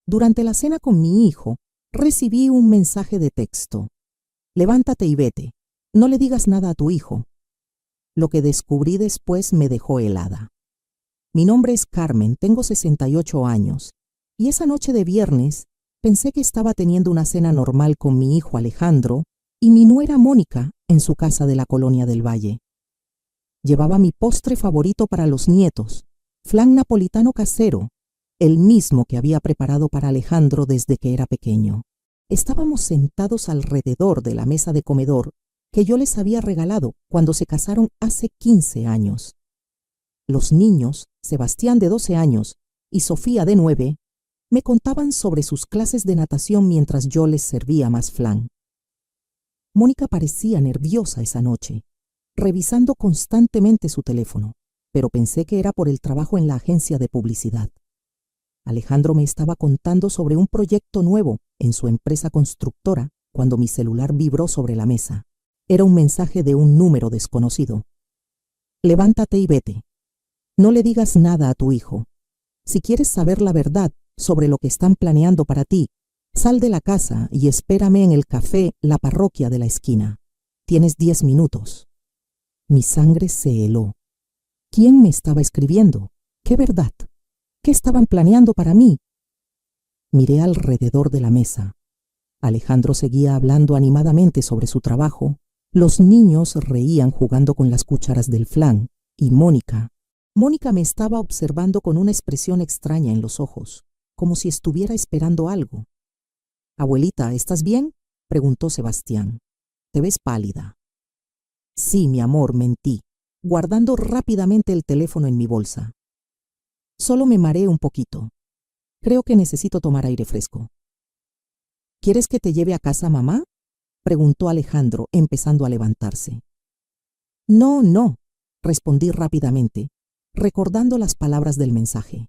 Durante la cena con mi hijo, recibí un mensaje de texto. Levántate y vete. No le digas nada a tu hijo. Lo que descubrí después me dejó helada. Mi nombre es Carmen, tengo 68 años, y esa noche de viernes pensé que estaba teniendo una cena normal con mi hijo Alejandro y mi nuera Mónica en su casa de la Colonia del Valle. Llevaba mi postre favorito para los nietos, flan napolitano casero, el mismo que había preparado para Alejandro desde que era pequeño. Estábamos sentados alrededor de la mesa de comedor que yo les había regalado cuando se casaron hace 15 años. Los niños, Sebastián de 12 años y Sofía de 9, me contaban sobre sus clases de natación mientras yo les servía más flan. Mónica parecía nerviosa esa noche, revisando constantemente su teléfono, pero pensé que era por el trabajo en la agencia de publicidad. Alejandro me estaba contando sobre un proyecto nuevo en su empresa constructora cuando mi celular vibró sobre la mesa. Era un mensaje de un número desconocido. Levántate y vete. No le digas nada a tu hijo. Si quieres saber la verdad sobre lo que están planeando para ti, sal de la casa y espérame en el café La Parroquia de la esquina. Tienes 10 minutos. Mi sangre se heló. ¿Quién me estaba escribiendo? ¿Qué verdad? ¿Qué estaban planeando para mí? Miré alrededor de la mesa. Alejandro seguía hablando animadamente sobre su trabajo. Los niños reían jugando con las cucharas del flan. Y Mónica me estaba observando con una expresión extraña en los ojos, como si estuviera esperando algo. «Abuelita, ¿estás bien?», preguntó Sebastián. «Te ves pálida». «Sí, mi amor», mentí, guardando rápidamente el teléfono en mi bolsa. «Solo me mareé un poquito. Creo que necesito tomar aire fresco». «¿Quieres que te lleve a casa, mamá?», preguntó Alejandro, empezando a levantarse. No, respondí rápidamente, recordando las palabras del mensaje.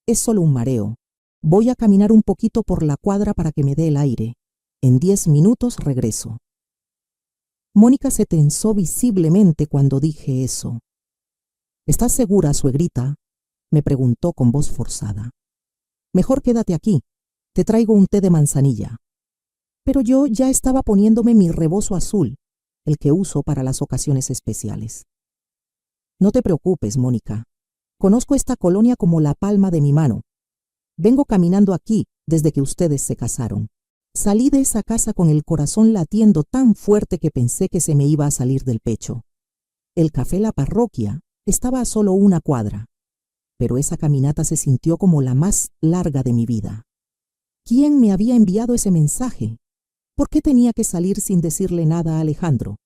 «Es solo un mareo. Voy a caminar un poquito por la cuadra para que me dé el aire. En 10 minutos regreso». Mónica se tensó visiblemente cuando dije eso. «¿Estás segura, suegrita?», me preguntó con voz forzada. «Mejor quédate aquí. Te traigo un té de manzanilla». Pero yo ya estaba poniéndome mi rebozo azul, el que uso para las ocasiones especiales. «No te preocupes, Mónica. Conozco esta colonia como la palma de mi mano. Vengo caminando aquí desde que ustedes se casaron. Salí de esa casa con el corazón latiendo tan fuerte que pensé que se me iba a salir del pecho. El café La Parroquia estaba a solo una cuadra, pero esa caminata se sintió como la más larga de mi vida. ¿Quién me había enviado ese mensaje? ¿Por qué tenía que salir sin decirle nada a Alejandro?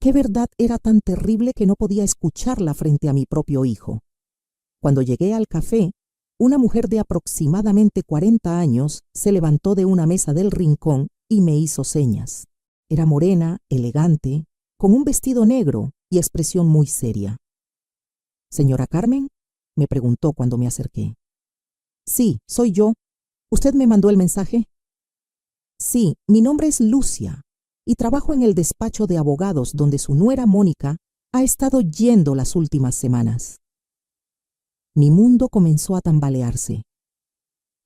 ¿Qué verdad era tan terrible que no podía escucharla frente a mi propio hijo? Cuando llegué al café, una mujer de aproximadamente 40 años se levantó de una mesa del rincón y me hizo señas. Era morena, elegante, con un vestido negro y expresión muy seria. «¿Señora Carmen?», me preguntó cuando me acerqué. «Sí, soy yo. ¿Usted me mandó el mensaje?». «Sí, mi nombre es Lucia y trabajo en el despacho de abogados donde su nuera Mónica ha estado yendo las últimas semanas». Mi mundo comenzó a tambalearse.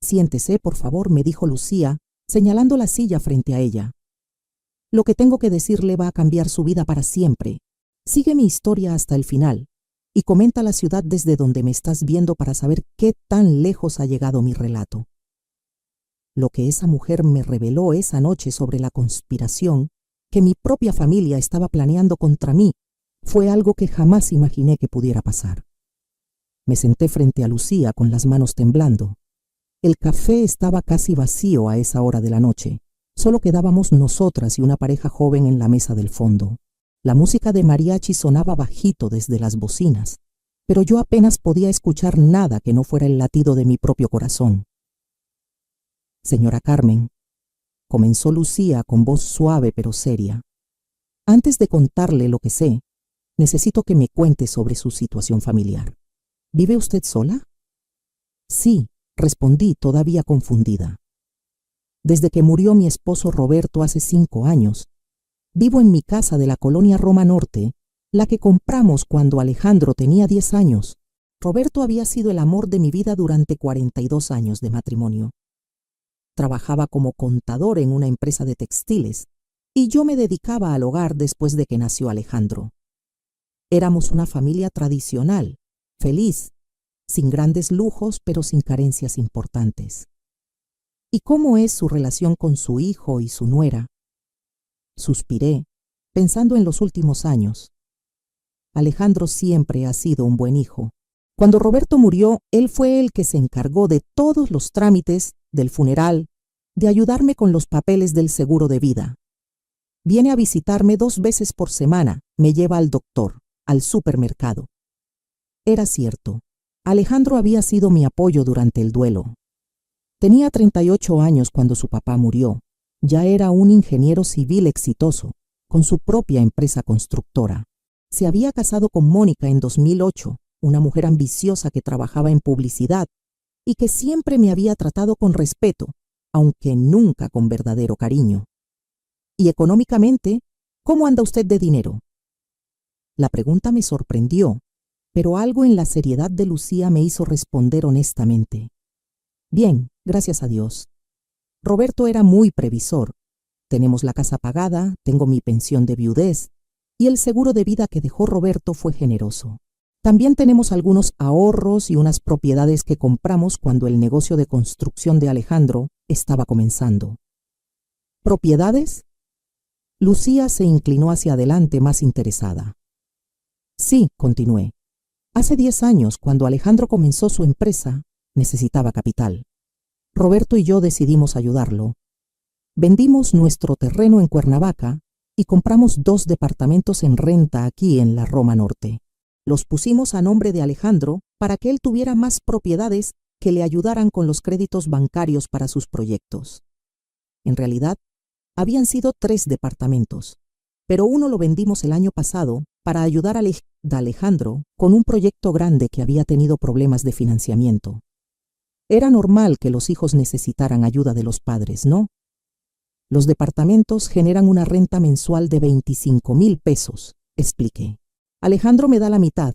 «Siéntese, por favor», me dijo Lucía, señalando la silla frente a ella. «Lo que tengo que decirle va a cambiar su vida para siempre. Sigue mi historia hasta el final y comenta la ciudad desde donde me estás viendo para saber qué tan lejos ha llegado mi relato». Lo que esa mujer me reveló esa noche sobre la conspiración que mi propia familia estaba planeando contra mí fue algo que jamás imaginé que pudiera pasar. Me senté frente a Lucía con las manos temblando. El café estaba casi vacío a esa hora de la noche. Solo quedábamos nosotras y una pareja joven en la mesa del fondo. La música de mariachi sonaba bajito desde las bocinas, pero yo apenas podía escuchar nada que no fuera el latido de mi propio corazón. «Señora Carmen», comenzó Lucía con voz suave pero seria, «antes de contarle lo que sé, necesito que me cuente sobre su situación familiar. ¿Vive usted sola?». «Sí», respondí todavía confundida. «Desde que murió mi esposo Roberto hace 5 años, vivo en mi casa de la colonia Roma Norte, la que compramos cuando Alejandro tenía 10 años. Roberto había sido el amor de mi vida durante 42 años de matrimonio. trabajaba como contador en una empresa de textiles y yo me dedicaba al hogar después de que nació Alejandro. Éramos una familia tradicional, feliz, sin grandes lujos pero sin carencias importantes. ¿Y cómo es su relación con su hijo y su nuera? Suspiré, pensando en los últimos años. Alejandro siempre ha sido un buen hijo. Cuando Roberto murió, él fue el que se encargó de todos los trámites, del funeral, de ayudarme con los papeles del seguro de vida. Viene a visitarme 2 veces por semana, me lleva al doctor, al supermercado. Era cierto, Alejandro había sido mi apoyo durante el duelo. Tenía 38 años cuando su papá murió. Ya era un ingeniero civil exitoso, con su propia empresa constructora. Se había casado con Mónica en 2008, una mujer ambiciosa que trabajaba en publicidad y que siempre me había tratado con respeto, aunque nunca con verdadero cariño. Y económicamente, ¿cómo anda usted de dinero? La pregunta me sorprendió, pero algo en la seriedad de Lucía me hizo responder honestamente. Bien, gracias a Dios. Roberto era muy previsor. Tenemos la casa pagada, tengo mi pensión de viudez, y el seguro de vida que dejó Roberto fue generoso. También tenemos algunos ahorros y unas propiedades que compramos cuando el negocio de construcción de Alejandro estaba comenzando. ¿Propiedades? Lucía se inclinó hacia adelante más interesada. Sí, continué. Hace 10 años, cuando Alejandro comenzó su empresa, necesitaba capital. Roberto y yo decidimos ayudarlo. Vendimos nuestro terreno en Cuernavaca y compramos 2 departamentos en renta aquí en la Roma Norte. Los pusimos a nombre de Alejandro para que él tuviera más propiedades que le ayudaran con los créditos bancarios para sus proyectos. En realidad, habían sido 3 departamentos, pero uno lo vendimos el año pasado para ayudar a Alejandro con un proyecto grande que había tenido problemas de financiamiento. Era normal que los hijos necesitaran ayuda de los padres, ¿no? Los departamentos generan una renta mensual de 25,000 pesos, expliqué. Alejandro me da la mitad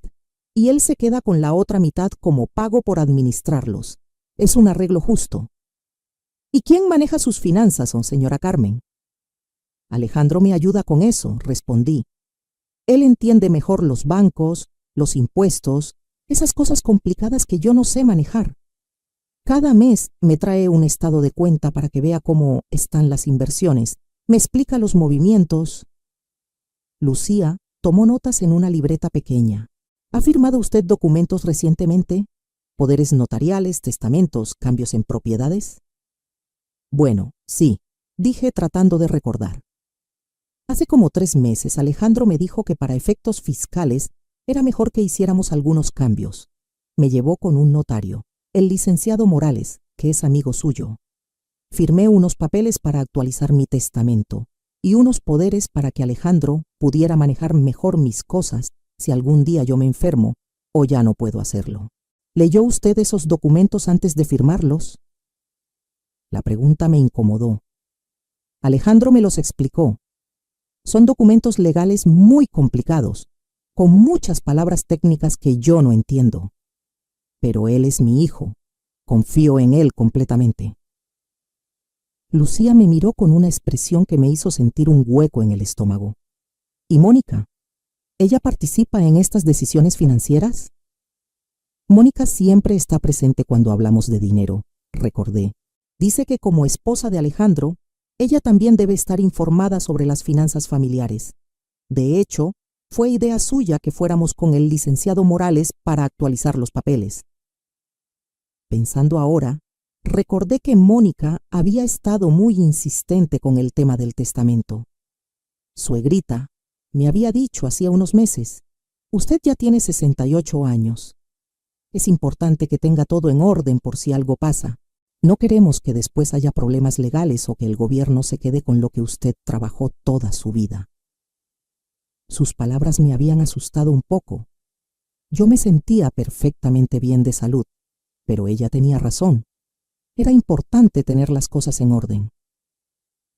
y él se queda con la otra mitad como pago por administrarlos. Es un arreglo justo. ¿Y quién maneja sus finanzas, señora Carmen? Alejandro me ayuda con eso, respondí. Él entiende mejor los bancos, los impuestos, esas cosas complicadas que yo no sé manejar. Cada mes me trae un estado de cuenta para que vea cómo están las inversiones. Me explica los movimientos. Lucía tomó notas en una libreta pequeña. ¿Ha firmado usted documentos recientemente? ¿Poderes notariales, testamentos, cambios en propiedades? Bueno, sí, dije tratando de recordar. Hace como 3 meses Alejandro me dijo que para efectos fiscales era mejor que hiciéramos algunos cambios. Me llevó con un notario, el licenciado Morales, que es amigo suyo. Firmé unos papeles para actualizar mi testamento y unos poderes para que Alejandro pudiera manejar mejor mis cosas si algún día yo me enfermo o ya no puedo hacerlo. ¿Leyó usted esos documentos antes de firmarlos? La pregunta me incomodó. Alejandro me los explicó. Son documentos legales muy complicados, con muchas palabras técnicas que yo no entiendo. Pero él es mi hijo. Confío en él completamente. Lucía me miró con una expresión que me hizo sentir un hueco en el estómago. ¿Y Mónica? ¿Ella participa en estas decisiones financieras? Mónica siempre está presente cuando hablamos de dinero, recordé. Dice que como esposa de Alejandro, ella también debe estar informada sobre las finanzas familiares. De hecho, fue idea suya que fuéramos con el licenciado Morales para actualizar los papeles. Pensando ahora, recordé que Mónica había estado muy insistente con el tema del testamento. Suegrita me había dicho hacía unos meses, usted ya tiene 68 años. Es importante que tenga todo en orden por si algo pasa. No queremos que después haya problemas legales o que el gobierno se quede con lo que usted trabajó toda su vida. Sus palabras me habían asustado un poco. Yo me sentía perfectamente bien de salud, pero ella tenía razón. Era importante tener las cosas en orden.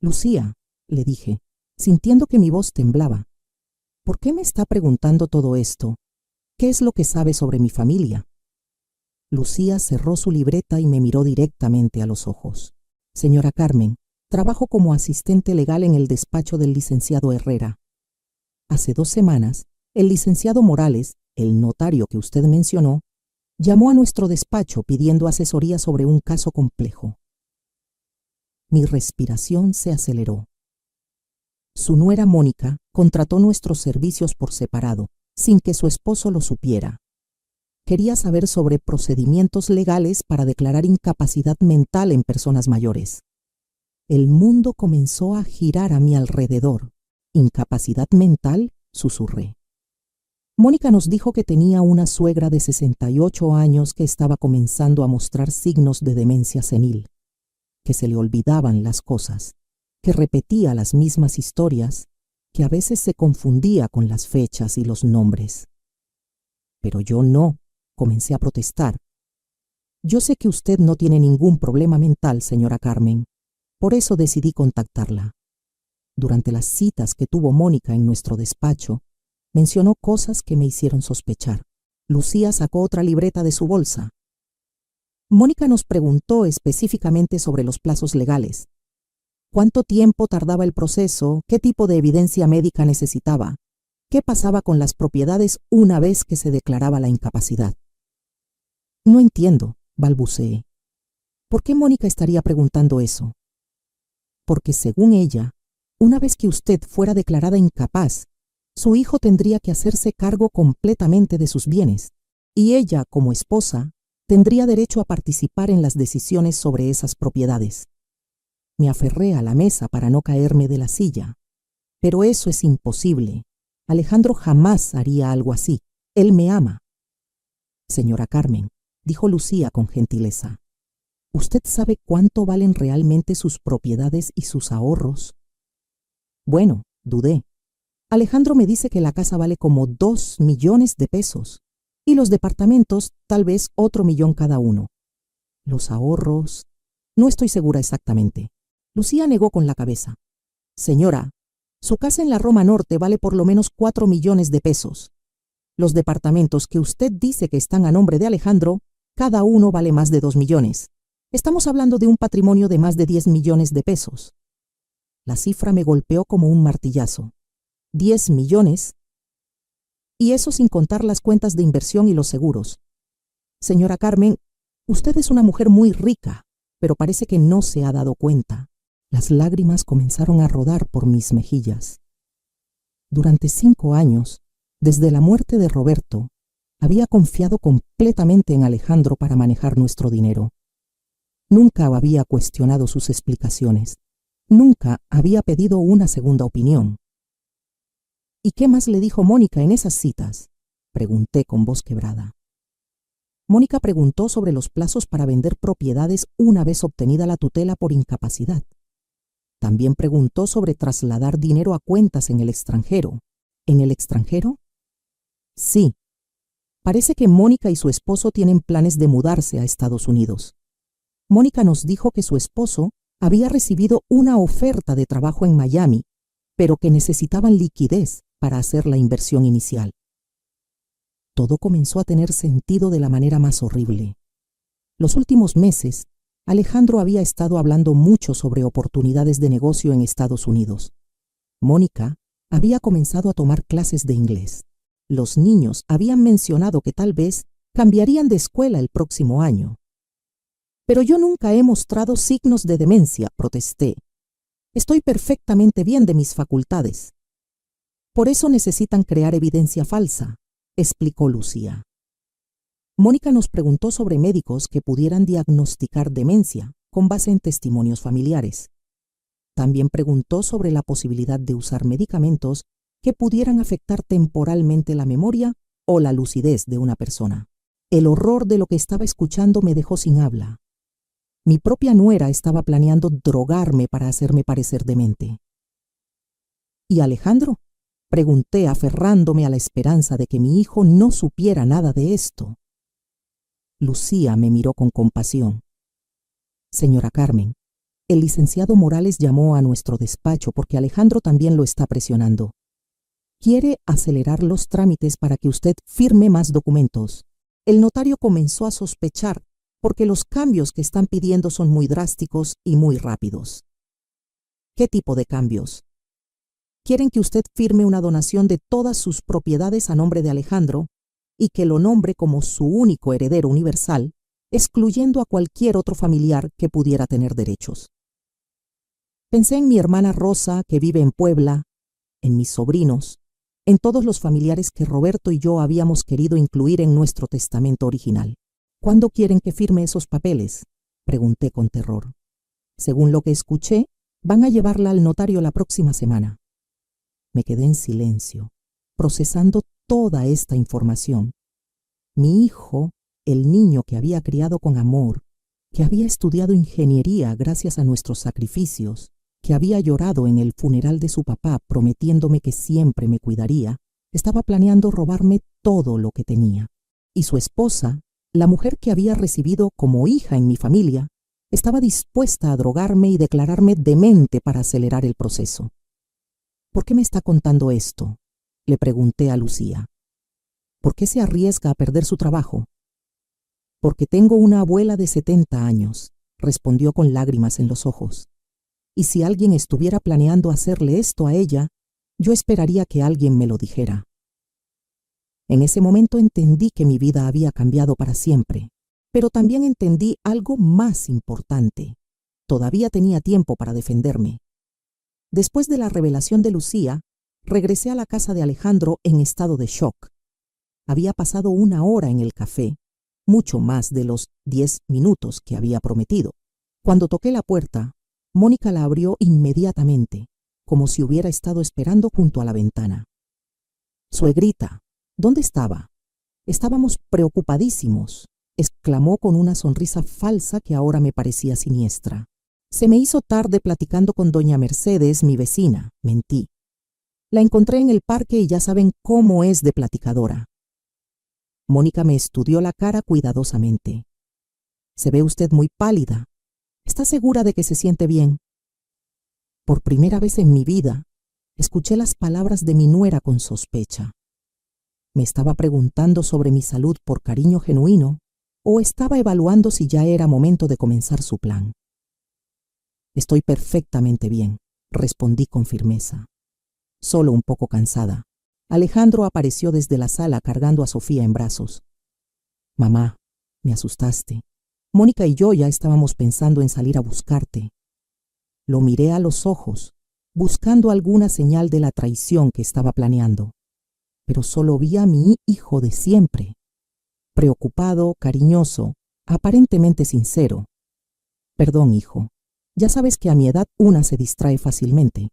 Lucía, le dije, sintiendo que mi voz temblaba, ¿por qué me está preguntando todo esto? ¿Qué es lo que sabe sobre mi familia? Lucía cerró su libreta y me miró directamente a los ojos. Señora Carmen, trabajo como asistente legal en el despacho del licenciado Herrera. Hace 2 semanas, el licenciado Morales, el notario que usted mencionó, llamó a nuestro despacho pidiendo asesoría sobre un caso complejo. Mi respiración se aceleró. Su nuera Mónica contrató nuestros servicios por separado, sin que su esposo lo supiera. Quería saber sobre procedimientos legales para declarar incapacidad mental en personas mayores. El mundo comenzó a girar a mi alrededor. ¿Incapacidad mental?, susurré. Mónica nos dijo que tenía una suegra de 68 años que estaba comenzando a mostrar signos de demencia senil, que se le olvidaban las cosas, que repetía las mismas historias, que a veces se confundía con las fechas y los nombres. Pero yo no, comencé a protestar. Yo sé que usted no tiene ningún problema mental, señora Carmen. Por eso decidí contactarla. Durante las citas que tuvo Mónica en nuestro despacho, mencionó cosas que me hicieron sospechar. Lucía sacó otra libreta de su bolsa. Mónica nos preguntó específicamente sobre los plazos legales. ¿Cuánto tiempo tardaba el proceso? ¿Qué tipo de evidencia médica necesitaba? ¿Qué pasaba con las propiedades una vez que se declaraba la incapacidad? No entiendo, balbuceé. ¿Por qué Mónica estaría preguntando eso? Porque según ella, una vez que usted fuera declarada incapaz, su hijo tendría que hacerse cargo completamente de sus bienes, y ella, como esposa, tendría derecho a participar en las decisiones sobre esas propiedades. Me aferré a la mesa para no caerme de la silla. Pero eso es imposible. Alejandro jamás haría algo así. Él me ama. Señora Carmen, dijo Lucía con gentileza, ¿usted sabe cuánto valen realmente sus propiedades y sus ahorros? Bueno, dudé. Alejandro me dice que la casa vale como 2 millones de pesos y los departamentos tal vez otro millón cada uno. Los ahorros, no estoy segura exactamente. Lucía negó con la cabeza. Señora, su casa en la Roma Norte vale por lo menos 4 millones de pesos. Los departamentos que usted dice que están a nombre de Alejandro, cada uno vale más de 2 millones. Estamos hablando de un patrimonio de más de 10 millones de pesos. La cifra me golpeó como un martillazo. 10 millones. Y eso sin contar las cuentas de inversión y los seguros. Señora Carmen, usted es una mujer muy rica, pero parece que no se ha dado cuenta. Las lágrimas comenzaron a rodar por mis mejillas. Durante 5 años, desde la muerte de Roberto, había confiado completamente en Alejandro para manejar nuestro dinero. Nunca había cuestionado sus explicaciones. Nunca había pedido una segunda opinión. ¿Y qué más le dijo Mónica en esas citas?, pregunté con voz quebrada. Mónica preguntó sobre los plazos para vender propiedades una vez obtenida la tutela por incapacidad. También preguntó sobre trasladar dinero a cuentas en el extranjero. ¿En el extranjero? Sí. Parece que Mónica y su esposo tienen planes de mudarse a Estados Unidos. Mónica nos dijo que su esposo había recibido una oferta de trabajo en Miami, pero que necesitaban liquidez para hacer la inversión inicial. Todo comenzó a tener sentido de la manera más horrible. Los últimos meses, Alejandro había estado hablando mucho sobre oportunidades de negocio en Estados Unidos. Mónica había comenzado a tomar clases de inglés. Los niños habían mencionado que tal vez cambiarían de escuela el próximo año. Pero yo nunca he mostrado signos de demencia, protesté. Estoy perfectamente bien de mis facultades. Por eso necesitan crear evidencia falsa, explicó Lucía. Mónica nos preguntó sobre médicos que pudieran diagnosticar demencia con base en testimonios familiares. También preguntó sobre la posibilidad de usar medicamentos que pudieran afectar temporalmente la memoria o la lucidez de una persona. El horror de lo que estaba escuchando me dejó sin habla. Mi propia nuera estaba planeando drogarme para hacerme parecer demente. ¿Y Alejandro?, pregunté, aferrándome a la esperanza de que mi hijo no supiera nada de esto. Lucía me miró con compasión. Señora Carmen, el licenciado Morales llamó a nuestro despacho porque Alejandro también lo está presionando. Quiere acelerar los trámites para que usted firme más documentos. El notario comenzó a sospechar porque los cambios que están pidiendo son muy drásticos y muy rápidos. ¿Qué tipo de cambios? Quieren que usted firme una donación de todas sus propiedades a nombre de Alejandro y que lo nombre como su único heredero universal, excluyendo a cualquier otro familiar que pudiera tener derechos. Pensé en mi hermana Rosa, que vive en Puebla, en mis sobrinos, en todos los familiares que Roberto y yo habíamos querido incluir en nuestro testamento original. ¿Cuándo quieren que firme esos papeles?, pregunté con terror. Según lo que escuché, van a llevarla al notario la próxima semana. Me quedé en silencio, procesando toda esta información. Mi hijo, el niño que había criado con amor, que había estudiado ingeniería gracias a nuestros sacrificios, que había llorado en el funeral de su papá prometiéndome que siempre me cuidaría, estaba planeando robarme todo lo que tenía. Y su esposa, la mujer que había recibido como hija en mi familia, estaba dispuesta a drogarme y declararme demente para acelerar el proceso. ¿Por qué me está contando esto?, le pregunté a Lucía. ¿Por qué se arriesga a perder su trabajo? Porque tengo una abuela de 70 años, respondió con lágrimas en los ojos. Y si alguien estuviera planeando hacerle esto a ella, yo esperaría que alguien me lo dijera. En ese momento entendí que mi vida había cambiado para siempre, pero también entendí algo más importante. Todavía tenía tiempo para defenderme. Después de la revelación de Lucía, regresé a la casa de Alejandro en estado de shock. Había pasado 1 hora en el café, mucho más de los 10 minutos que había prometido. Cuando toqué la puerta, Mónica la abrió inmediatamente, como si hubiera estado esperando junto a la ventana. «Suegrita, ¿dónde estaba? Estábamos preocupadísimos», exclamó con una sonrisa falsa que ahora me parecía siniestra. «Se me hizo tarde platicando con doña Mercedes, mi vecina», mentí. «La encontré en el parque y ya saben cómo es de platicadora». Mónica me estudió la cara cuidadosamente. «Se ve usted muy pálida. ¿Está segura de que se siente bien?». Por primera vez en mi vida, escuché las palabras de mi nuera con sospecha. ¿Me estaba preguntando sobre mi salud por cariño genuino o estaba evaluando si ya era momento de comenzar su plan? «Estoy perfectamente bien», respondí con firmeza. «Solo un poco cansada». Alejandro apareció desde la sala cargando a Sofía en brazos. «Mamá, me asustaste. Mónica y yo ya estábamos pensando en salir a buscarte». Lo miré a los ojos, buscando alguna señal de la traición que estaba planeando, pero solo vi a mi hijo de siempre, preocupado, cariñoso, aparentemente sincero. «Perdón, hijo. Ya sabes que a mi edad una se distrae fácilmente».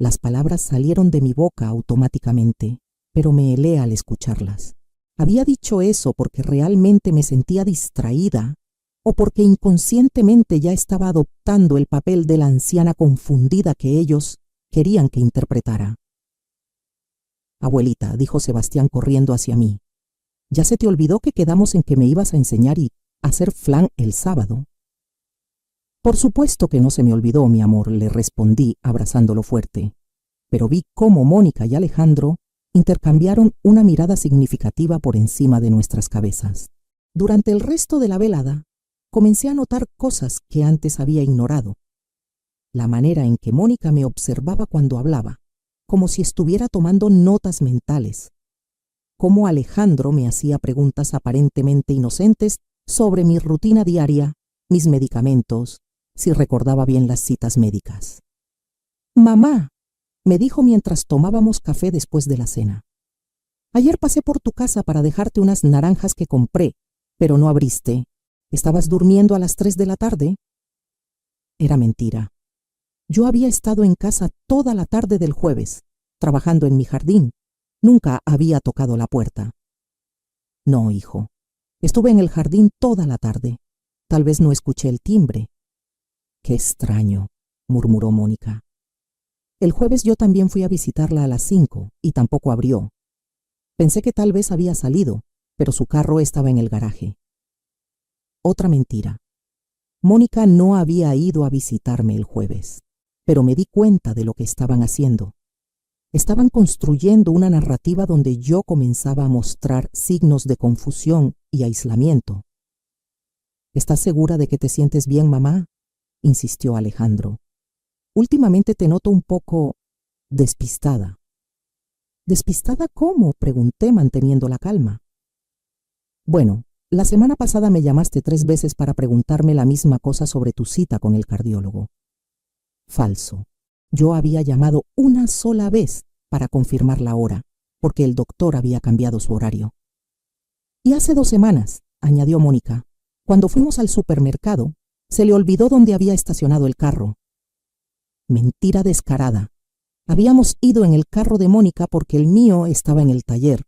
Las palabras salieron de mi boca automáticamente, pero me helé al escucharlas. ¿Había dicho eso porque realmente me sentía distraída o porque inconscientemente ya estaba adoptando el papel de la anciana confundida que ellos querían que interpretara? «Abuelita», dijo Sebastián corriendo hacia mí, «¿ya se te olvidó que quedamos en que me ibas a enseñar y hacer flan el sábado?» «Por supuesto que no se me olvidó, mi amor», le respondí abrazándolo fuerte, pero vi cómo Mónica y Alejandro intercambiaron una mirada significativa por encima de nuestras cabezas. Durante el resto de la velada, comencé a notar cosas que antes había ignorado. La manera en que Mónica me observaba cuando hablaba, como si estuviera tomando notas mentales. Cómo Alejandro me hacía preguntas aparentemente inocentes sobre mi rutina diaria, mis medicamentos, si recordaba bien las citas médicas. «Mamá», me dijo mientras tomábamos café después de la cena, «ayer pasé por tu casa para dejarte unas naranjas que compré, pero no abriste. ¿Estabas durmiendo a las 3 de la tarde?» Era mentira. Yo había estado en casa toda la tarde del jueves, trabajando en mi jardín. Nunca había tocado la puerta. «No, hijo. Estuve en el jardín toda la tarde. Tal vez no escuché el timbre». «Qué extraño», murmuró Mónica. «El jueves yo también fui a visitarla a las 5 y tampoco abrió. Pensé que tal vez había salido, pero su carro estaba en el garaje». Otra mentira. Mónica no había ido a visitarme el jueves, pero me di cuenta de lo que estaban haciendo. Estaban construyendo una narrativa donde yo comenzaba a mostrar signos de confusión y aislamiento. ¿Estás segura de que te sientes bien, mamá?, insistió Alejandro. Últimamente te noto un poco despistada. ¿Despistada cómo?, pregunté manteniendo la calma. Bueno, la semana pasada me llamaste 3 veces para preguntarme la misma cosa sobre tu cita con el cardiólogo. Falso. Yo había llamado una sola vez para confirmar la hora, porque el doctor había cambiado su horario. Y hace 2 semanas, añadió Mónica, cuando fuimos al supermercado, se le olvidó dónde había estacionado el carro. Mentira descarada. Habíamos ido en el carro de Mónica porque el mío estaba en el taller.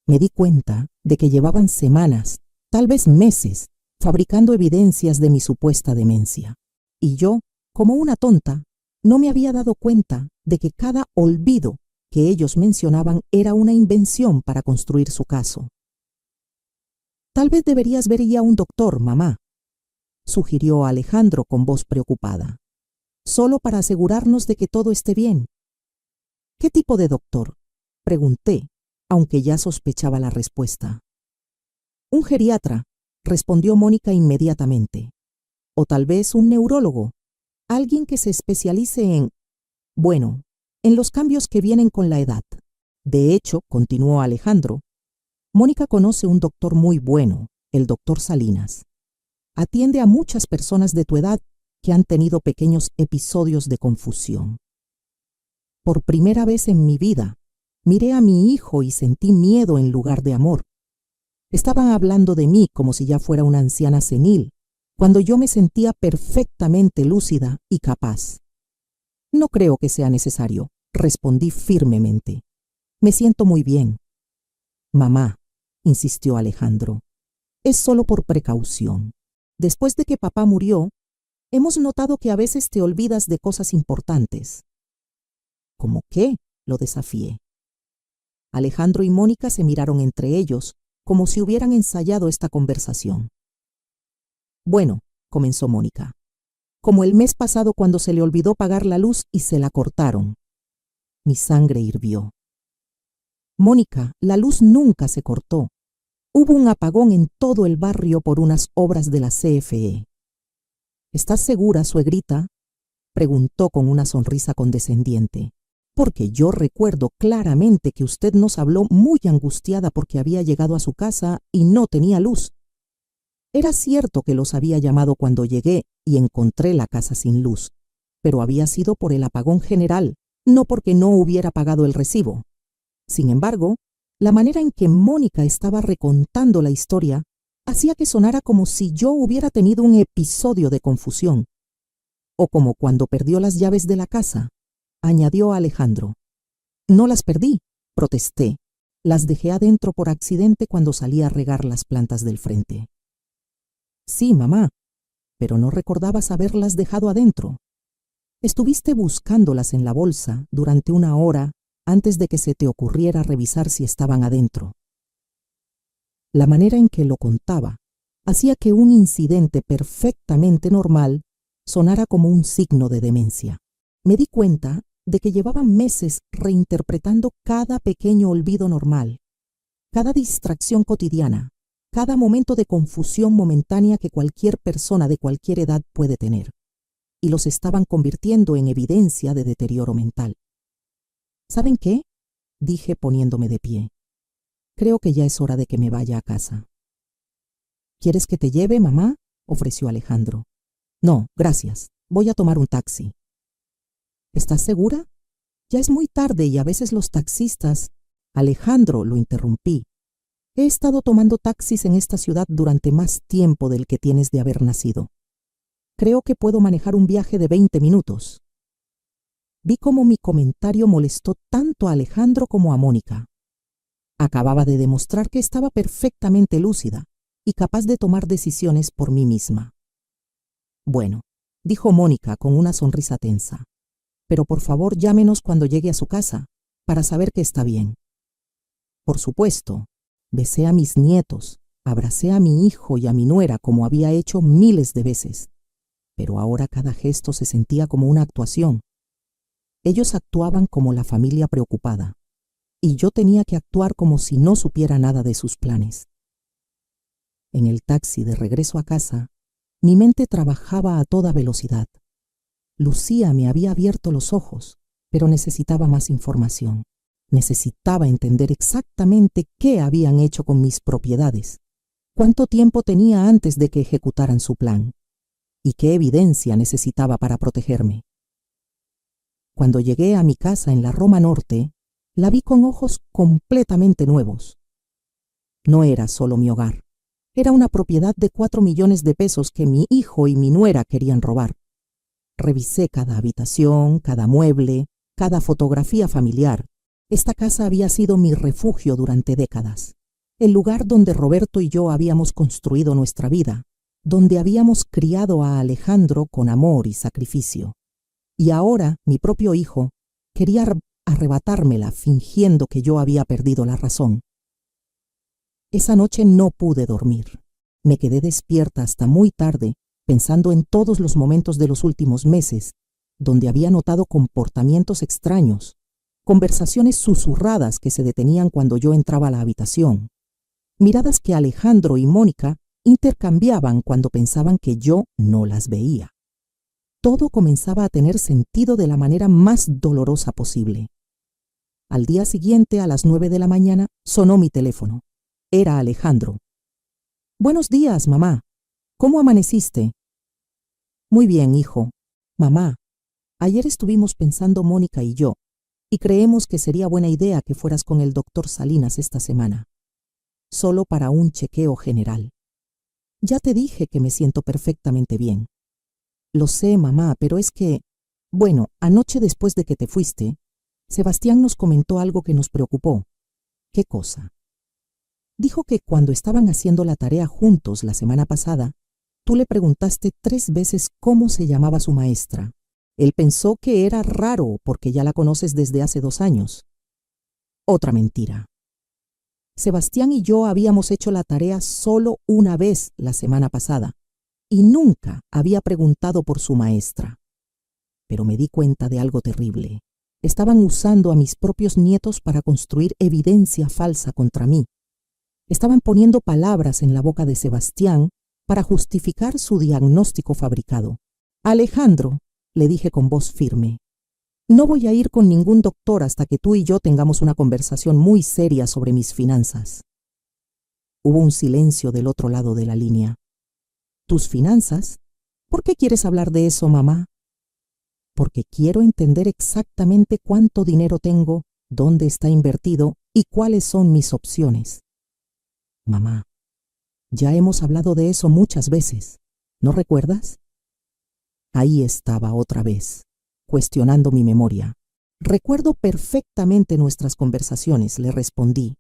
Me di cuenta de que llevaban semanas, tal vez meses, fabricando evidencias de mi supuesta demencia. Y yo, como una tonta, no me había dado cuenta de que cada olvido que ellos mencionaban era una invención para construir su caso. Tal vez deberías ver ya a un doctor, mamá, sugirió Alejandro con voz preocupada, solo para asegurarnos de que todo esté bien. ¿Qué tipo de doctor?, pregunté, aunque ya sospechaba la respuesta. Un geriatra, respondió Mónica inmediatamente. O tal vez un neurólogo, alguien que se especialice en los cambios que vienen con la edad. De hecho, continuó Alejandro, Mónica conoce un doctor muy bueno, el doctor Salinas. Atiende a muchas personas de tu edad que han tenido pequeños episodios de confusión. Por primera vez en mi vida, miré a mi hijo y sentí miedo en lugar de amor. Estaban hablando de mí como si ya fuera una anciana senil, cuando yo me sentía perfectamente lúcida y capaz. No creo que sea necesario, respondí firmemente. Me siento muy bien. Mamá, insistió Alejandro, es solo por precaución. Después de que papá murió, hemos notado que a veces te olvidas de cosas importantes. ¿Cómo qué?, lo desafié. Alejandro y Mónica se miraron entre ellos, como si hubieran ensayado esta conversación. Bueno, comenzó Mónica, como el mes pasado cuando se le olvidó pagar la luz y se la cortaron. Mi sangre hirvió. Mónica, la luz nunca se cortó. Hubo un apagón en todo el barrio por unas obras de la CFE. ¿Estás segura, suegrita?, preguntó con una sonrisa condescendiente. Porque yo recuerdo claramente que usted nos habló muy angustiada porque había llegado a su casa y no tenía luz. Era cierto que los había llamado cuando llegué y encontré la casa sin luz, pero había sido por el apagón general, no porque no hubiera pagado el recibo. Sin embargo, la manera en que Mónica estaba recontando la historia hacía que sonara como si yo hubiera tenido un episodio de confusión, o como cuando perdió las llaves de la casa, añadió Alejandro. No las perdí, protesté. Las dejé adentro por accidente cuando salí a regar las plantas del frente. Sí, mamá, pero no recordabas haberlas dejado adentro. Estuviste buscándolas en la bolsa durante 1 hora antes de que se te ocurriera revisar si estaban adentro. La manera en que lo contaba hacía que un incidente perfectamente normal sonara como un signo de demencia. Me di cuenta de que llevaban meses reinterpretando cada pequeño olvido normal, cada distracción cotidiana, cada momento de confusión momentánea que cualquier persona de cualquier edad puede tener, y los estaban convirtiendo en evidencia de deterioro mental. ¿Saben qué?, dije poniéndome de pie. Creo que ya es hora de que me vaya a casa. ¿Quieres que te lleve, mamá?, ofreció Alejandro. No, gracias. Voy a tomar un taxi. ¿Estás segura? Ya es muy tarde y a veces los taxistas... Alejandro, lo interrumpí. He estado tomando taxis en esta ciudad durante más tiempo del que tienes de haber nacido. Creo que puedo manejar un viaje de 20 minutos. Vi cómo mi comentario molestó tanto a Alejandro como a Mónica. Acababa de demostrar que estaba perfectamente lúcida y capaz de tomar decisiones por mí misma. Bueno, dijo Mónica con una sonrisa tensa. Pero por favor llámenos cuando llegue a su casa, para saber que está bien. Por supuesto, besé a mis nietos, abracé a mi hijo y a mi nuera como había hecho miles de veces, pero ahora cada gesto se sentía como una actuación. Ellos actuaban como la familia preocupada, y yo tenía que actuar como si no supiera nada de sus planes. En el taxi de regreso a casa, mi mente trabajaba a toda velocidad. Lucía me había abierto los ojos, pero necesitaba más información. Necesitaba entender exactamente qué habían hecho con mis propiedades, cuánto tiempo tenía antes de que ejecutaran su plan y qué evidencia necesitaba para protegerme. Cuando llegué a mi casa en la Roma Norte, la vi con ojos completamente nuevos. No era solo mi hogar, era una propiedad de 4 millones de pesos que mi hijo y mi nuera querían robar. Revisé cada habitación, cada mueble, cada fotografía familiar. Esta casa había sido mi refugio durante décadas, el lugar donde Roberto y yo habíamos construido nuestra vida, donde habíamos criado a Alejandro con amor y sacrificio. Y ahora mi propio hijo quería arrebatármela fingiendo que yo había perdido la razón. Esa noche no pude dormir. Me quedé despierta hasta muy tarde, pensando en todos los momentos de los últimos meses, donde había notado comportamientos extraños, conversaciones susurradas que se detenían cuando yo entraba a la habitación, miradas que Alejandro y Mónica intercambiaban cuando pensaban que yo no las veía. Todo comenzaba a tener sentido de la manera más dolorosa posible. Al día siguiente, a las 9 de la mañana, sonó mi teléfono. Era Alejandro. «Buenos días, mamá. ¿Cómo amaneciste?» «Muy bien, hijo. Mamá, ayer estuvimos pensando Mónica y yo, y creemos que sería buena idea que fueras con el doctor Salinas esta semana, solo para un chequeo general. Ya te dije que me siento perfectamente bien». «Lo sé, mamá, pero es que, bueno, anoche después de que te fuiste, Sebastián nos comentó algo que nos preocupó». «¿Qué cosa?» «Dijo que cuando estaban haciendo la tarea juntos la semana pasada, tú le preguntaste 3 veces cómo se llamaba su maestra. Él pensó que era raro porque ya la conoces desde hace 2 años. Otra mentira. Sebastián y yo habíamos hecho la tarea solo una vez la semana pasada y nunca había preguntado por su maestra. Pero me di cuenta de algo terrible. Estaban usando a mis propios nietos para construir evidencia falsa contra mí. Estaban poniendo palabras en la boca de Sebastián para justificar su diagnóstico fabricado. «Alejandro», le dije con voz firme, «no voy a ir con ningún doctor hasta que tú y yo tengamos una conversación muy seria sobre mis finanzas». Hubo un silencio del otro lado de la línea. «¿Tus finanzas? ¿Por qué quieres hablar de eso, mamá?» «Porque quiero entender exactamente cuánto dinero tengo, dónde está invertido y cuáles son mis opciones». «Mamá, ya hemos hablado de eso muchas veces, ¿no recuerdas?» Ahí estaba otra vez, cuestionando mi memoria. «Recuerdo perfectamente nuestras conversaciones», le respondí.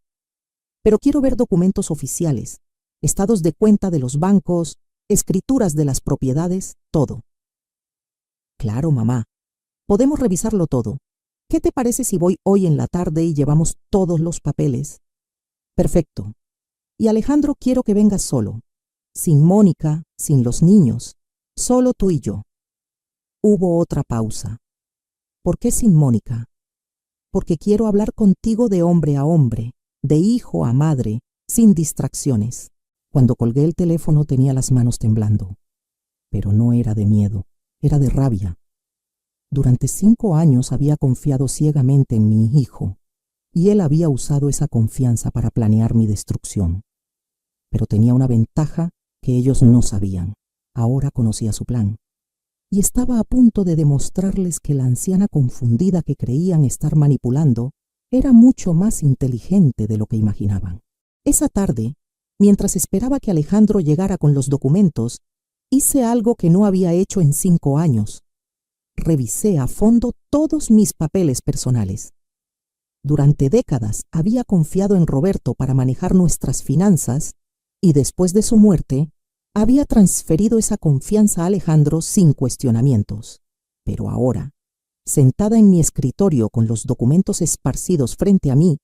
«Pero quiero ver documentos oficiales, estados de cuenta de los bancos, escrituras de las propiedades, todo». «Claro, mamá. Podemos revisarlo todo. ¿Qué te parece si voy hoy en la tarde y llevamos todos los papeles?» «Perfecto. Y Alejandro, quiero que vengas solo, sin Mónica, sin los niños, solo tú y yo». Hubo otra pausa. «¿Por qué sin Mónica?» «Porque quiero hablar contigo de hombre a hombre, de hijo a madre, sin distracciones». Cuando colgué el teléfono tenía las manos temblando. Pero no era de miedo, era de rabia. Durante 5 años había confiado ciegamente en mi hijo, y él había usado esa confianza para planear mi destrucción. Pero tenía una ventaja que ellos no sabían. Ahora conocía su plan. Y estaba a punto de demostrarles que la anciana confundida que creían estar manipulando era mucho más inteligente de lo que imaginaban. Esa tarde, mientras esperaba que Alejandro llegara con los documentos, hice algo que no había hecho en 5 años. Revisé a fondo todos mis papeles personales. Durante décadas había confiado en Roberto para manejar nuestras finanzas y después de su muerte, había transferido esa confianza a Alejandro sin cuestionamientos. Pero ahora, sentada en mi escritorio con los documentos esparcidos frente a mí,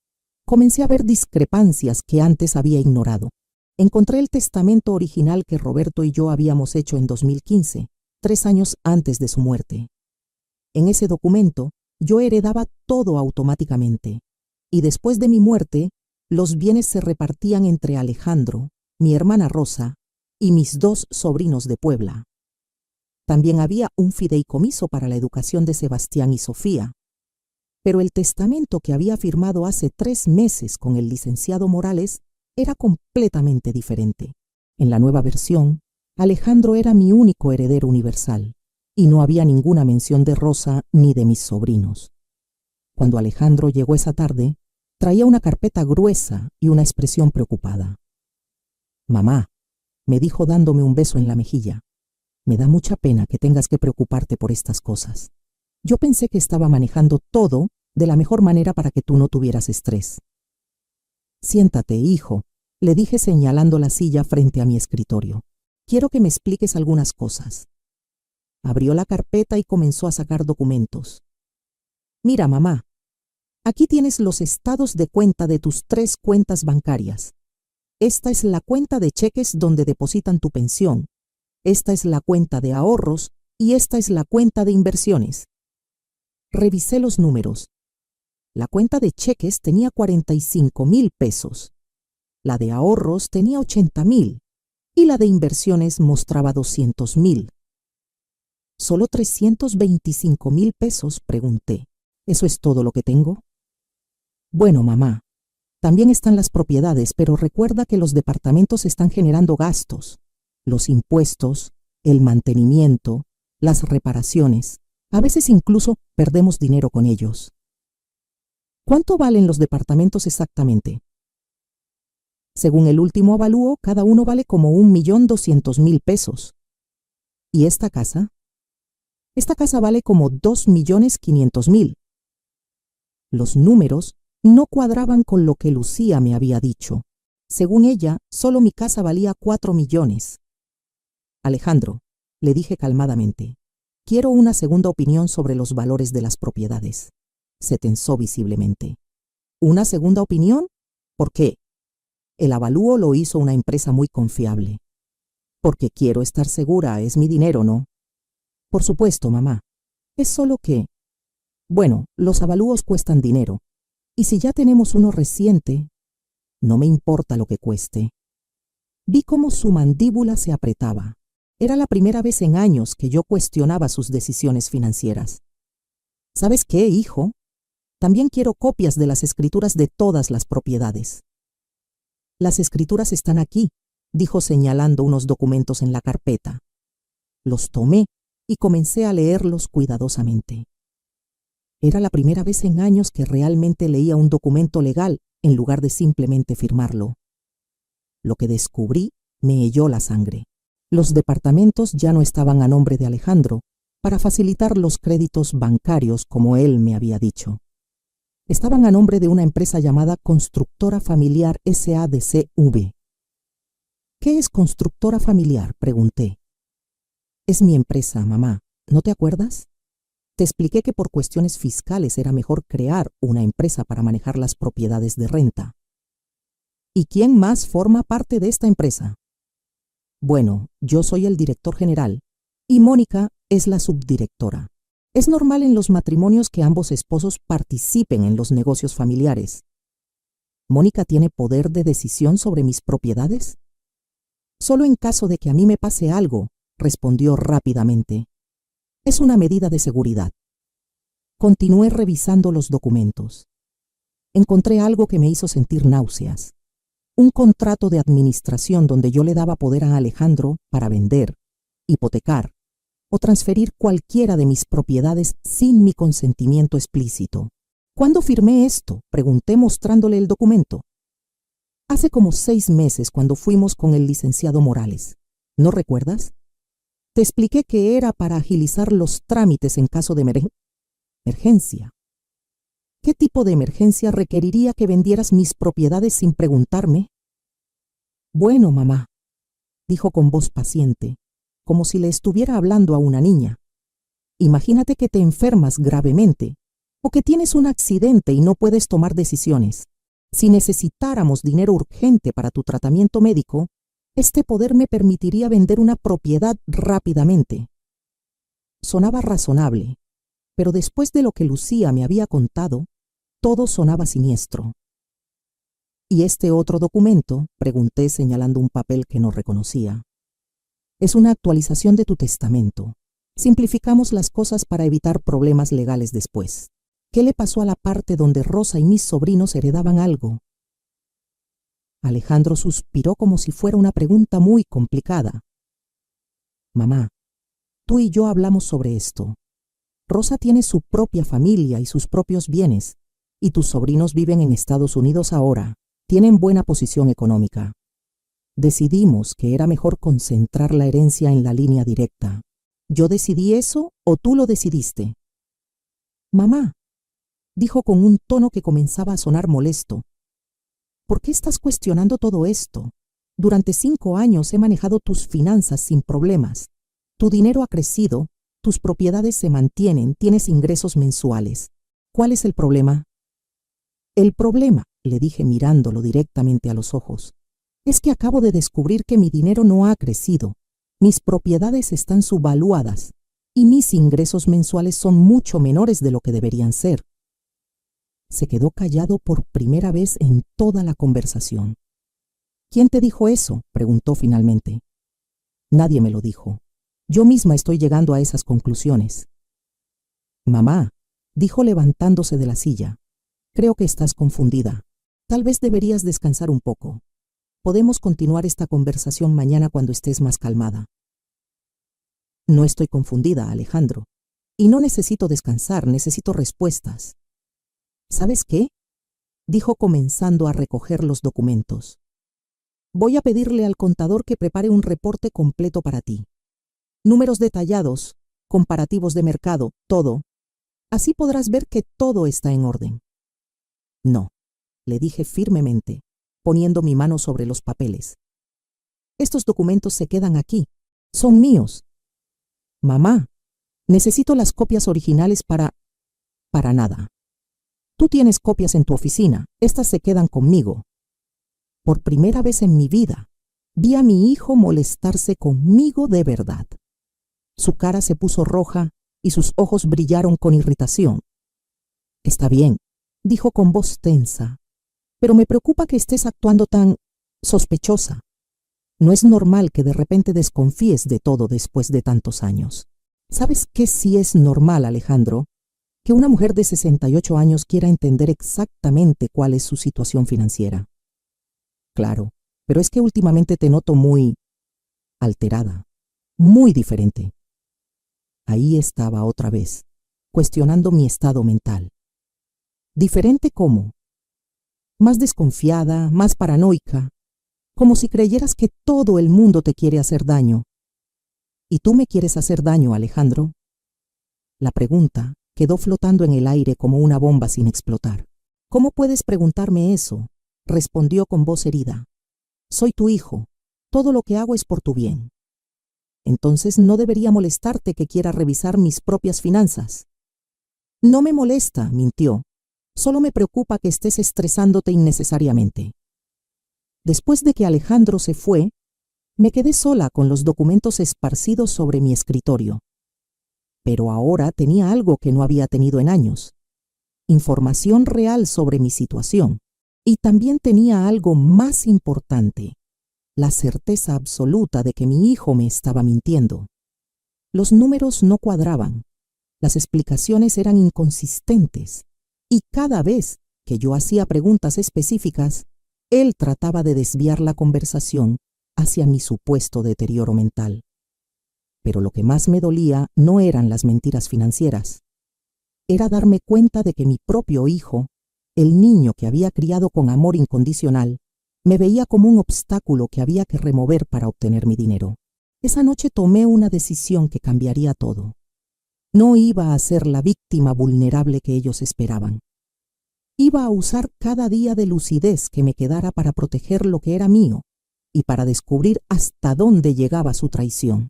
comencé a ver discrepancias que antes había ignorado. Encontré el testamento original que Roberto y yo habíamos hecho en 2015, 3 años antes de su muerte. En ese documento, yo heredaba todo automáticamente, y después de mi muerte, los bienes se repartían entre Alejandro, mi hermana Rosa y mis 2 sobrinos de Puebla. También había un fideicomiso para la educación de Sebastián y Sofía. Pero el testamento que había firmado hace 3 meses con el licenciado Morales era completamente diferente. En la nueva versión, Alejandro era mi único heredero universal, y no había ninguna mención de Rosa ni de mis sobrinos. Cuando Alejandro llegó esa tarde, traía una carpeta gruesa y una expresión preocupada. «Mamá», me dijo dándome un beso en la mejilla, «me da mucha pena que tengas que preocuparte por estas cosas. Yo pensé que estaba manejando todo de la mejor manera para que tú no tuvieras estrés». «Siéntate, hijo», le dije señalando la silla frente a mi escritorio. «Quiero que me expliques algunas cosas». Abrió la carpeta y comenzó a sacar documentos. «Mira, mamá, aquí tienes los estados de cuenta de tus 3 cuentas bancarias. Esta es la cuenta de cheques donde depositan tu pensión. Esta es la cuenta de ahorros y esta es la cuenta de inversiones». Revisé los números. La cuenta de cheques tenía 45,000 pesos. La de ahorros tenía 80,000 y la de inversiones mostraba 200,000. ¿Solo 325,000 pesos?, pregunté. ¿Eso es todo lo que tengo? Bueno, mamá, también están las propiedades, pero recuerda que los departamentos están generando gastos. Los impuestos, el mantenimiento, las reparaciones. A veces incluso perdemos dinero con ellos. ¿Cuánto valen los departamentos exactamente? Según el último avalúo, cada uno vale como 1,200,000 pesos. ¿Y esta casa? Esta casa vale como 2,500,000. Los números no cuadraban con lo que Lucía me había dicho. Según ella, solo mi casa valía 4 millones. Alejandro, le dije calmadamente, quiero una segunda opinión sobre los valores de las propiedades. Se tensó visiblemente. ¿Una segunda opinión? ¿Por qué? El avalúo lo hizo una empresa muy confiable. Porque quiero estar segura, es mi dinero, ¿no? Por supuesto, mamá. Es solo que... Bueno, los avalúos cuestan dinero. Y si ya tenemos uno reciente, no me importa lo que cueste. Vi cómo su mandíbula se apretaba. Era la primera vez en años que yo cuestionaba sus decisiones financieras. ¿Sabes qué, hijo? También quiero copias de las escrituras de todas las propiedades. Las escrituras están aquí, dijo señalando unos documentos en la carpeta. Los tomé y comencé a leerlos cuidadosamente. Era la primera vez en años que realmente leía un documento legal en lugar de simplemente firmarlo. Lo que descubrí me heló la sangre. Los departamentos ya no estaban a nombre de Alejandro para facilitar los créditos bancarios como él me había dicho. Estaban a nombre de una empresa llamada Constructora Familiar S.A.D.C.V. ¿Qué es Constructora Familiar?, pregunté. Es mi empresa, mamá. ¿No te acuerdas? Te expliqué que por cuestiones fiscales era mejor crear una empresa para manejar las propiedades de renta. ¿Y quién más forma parte de esta empresa? Bueno, yo soy el director general y Mónica es la subdirectora. Es normal en los matrimonios que ambos esposos participen en los negocios familiares. ¿Mónica tiene poder de decisión sobre mis propiedades? Solo en caso de que a mí me pase algo, respondió rápidamente. Es una medida de seguridad. Continué revisando los documentos. Encontré algo que me hizo sentir náuseas. Un contrato de administración donde yo le daba poder a Alejandro para vender, hipotecar o transferir cualquiera de mis propiedades sin mi consentimiento explícito. ¿Cuándo firmé esto?, pregunté mostrándole el documento. Hace como 6 meses cuando fuimos con el licenciado Morales. ¿No recuerdas? Te expliqué que era para agilizar los trámites en caso de emergencia. ¿Qué tipo de emergencia requeriría que vendieras mis propiedades sin preguntarme? Bueno, mamá, dijo con voz paciente, como si le estuviera hablando a una niña. Imagínate que te enfermas gravemente o que tienes un accidente y no puedes tomar decisiones. Si necesitáramos dinero urgente para tu tratamiento médico, este poder me permitiría vender una propiedad rápidamente. Sonaba razonable, pero después de lo que Lucía me había contado, todo sonaba siniestro. ¿Y este otro documento?, pregunté señalando un papel que no reconocía. Es una actualización de tu testamento. Simplificamos las cosas para evitar problemas legales después. ¿Qué le pasó a la parte donde Rosa y mis sobrinos heredaban algo? Alejandro suspiró como si fuera una pregunta muy complicada. Mamá, tú y yo hablamos sobre esto. Rosa tiene su propia familia y sus propios bienes, y tus sobrinos viven en Estados Unidos ahora. Tienen buena posición económica. Decidimos que era mejor concentrar la herencia en la línea directa. ¿Yo decidí eso o tú lo decidiste? Mamá, dijo con un tono que comenzaba a sonar molesto. ¿Por qué estás cuestionando todo esto? Durante 5 años he manejado tus finanzas sin problemas. Tu dinero ha crecido, tus propiedades se mantienen, tienes ingresos mensuales. ¿Cuál es el problema? El problema, le dije mirándolo directamente a los ojos, es que acabo de descubrir que mi dinero no ha crecido. Mis propiedades están subvaluadas y mis ingresos mensuales son mucho menores de lo que deberían ser. Se quedó callado por primera vez en toda la conversación. ¿Quién te dijo eso?, preguntó finalmente. Nadie me lo dijo. Yo misma estoy llegando a esas conclusiones. Mamá, dijo levantándose de la silla, creo que estás confundida. Tal vez deberías descansar un poco. Podemos continuar esta conversación mañana cuando estés más calmada. No estoy confundida, Alejandro. Y no necesito descansar, necesito respuestas. ¿Sabes qué?, dijo comenzando a recoger los documentos. Voy a pedirle al contador que prepare un reporte completo para ti. Números detallados, comparativos de mercado, todo. Así podrás ver que todo está en orden. No, le dije firmemente, poniendo mi mano sobre los papeles. Estos documentos se quedan aquí. Son míos. Mamá, necesito las copias originales para nada. Tú tienes copias en tu oficina. Estas se quedan conmigo. Por primera vez en mi vida, vi a mi hijo molestarse conmigo de verdad. Su cara se puso roja y sus ojos brillaron con irritación. Está bien, dijo con voz tensa, pero me preocupa que estés actuando tan sospechosa. No es normal que de repente desconfíes de todo después de tantos años. ¿Sabes qué sí es normal, Alejandro? Que una mujer de 68 años quiera entender exactamente cuál es su situación financiera. Claro, pero es que últimamente te noto muy alterada, muy diferente. Ahí estaba otra vez, cuestionando mi estado mental. ¿Diferente cómo? Más desconfiada, más paranoica, como si creyeras que todo el mundo te quiere hacer daño. ¿Y tú me quieres hacer daño, Alejandro? La pregunta quedó flotando en el aire como una bomba sin explotar. ¿Cómo puedes preguntarme eso?, respondió con voz herida. Soy tu hijo. Todo lo que hago es por tu bien. Entonces no debería molestarte que quiera revisar mis propias finanzas. No me molesta, mintió. Solo me preocupa que estés estresándote innecesariamente. Después de que Alejandro se fue, me quedé sola con los documentos esparcidos sobre mi escritorio. Pero ahora tenía algo que no había tenido en años. Información real sobre mi situación. Y también tenía algo más importante, la certeza absoluta de que mi hijo me estaba mintiendo. Los números no cuadraban, las explicaciones eran inconsistentes, y cada vez que yo hacía preguntas específicas, él trataba de desviar la conversación hacia mi supuesto deterioro mental. Pero lo que más me dolía no eran las mentiras financieras. Era darme cuenta de que mi propio hijo, el niño que había criado con amor incondicional, me veía como un obstáculo que había que remover para obtener mi dinero. Esa noche tomé una decisión que cambiaría todo. No iba a ser la víctima vulnerable que ellos esperaban. Iba a usar cada día de lucidez que me quedara para proteger lo que era mío y para descubrir hasta dónde llegaba su traición.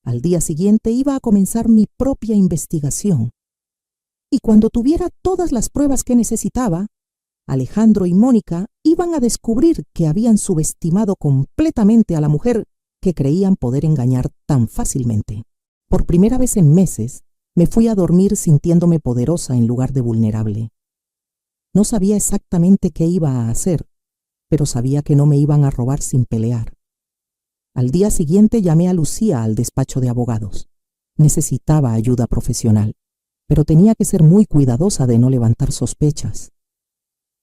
Al día siguiente iba a comenzar mi propia investigación. Y cuando tuviera todas las pruebas que necesitaba, Alejandro y Mónica iban a descubrir que habían subestimado completamente a la mujer que creían poder engañar tan fácilmente. Por primera vez en meses, me fui a dormir sintiéndome poderosa en lugar de vulnerable. No sabía exactamente qué iba a hacer, pero sabía que no me iban a robar sin pelear. Al día siguiente llamé a Lucía al despacho de abogados. Necesitaba ayuda profesional, pero tenía que ser muy cuidadosa de no levantar sospechas.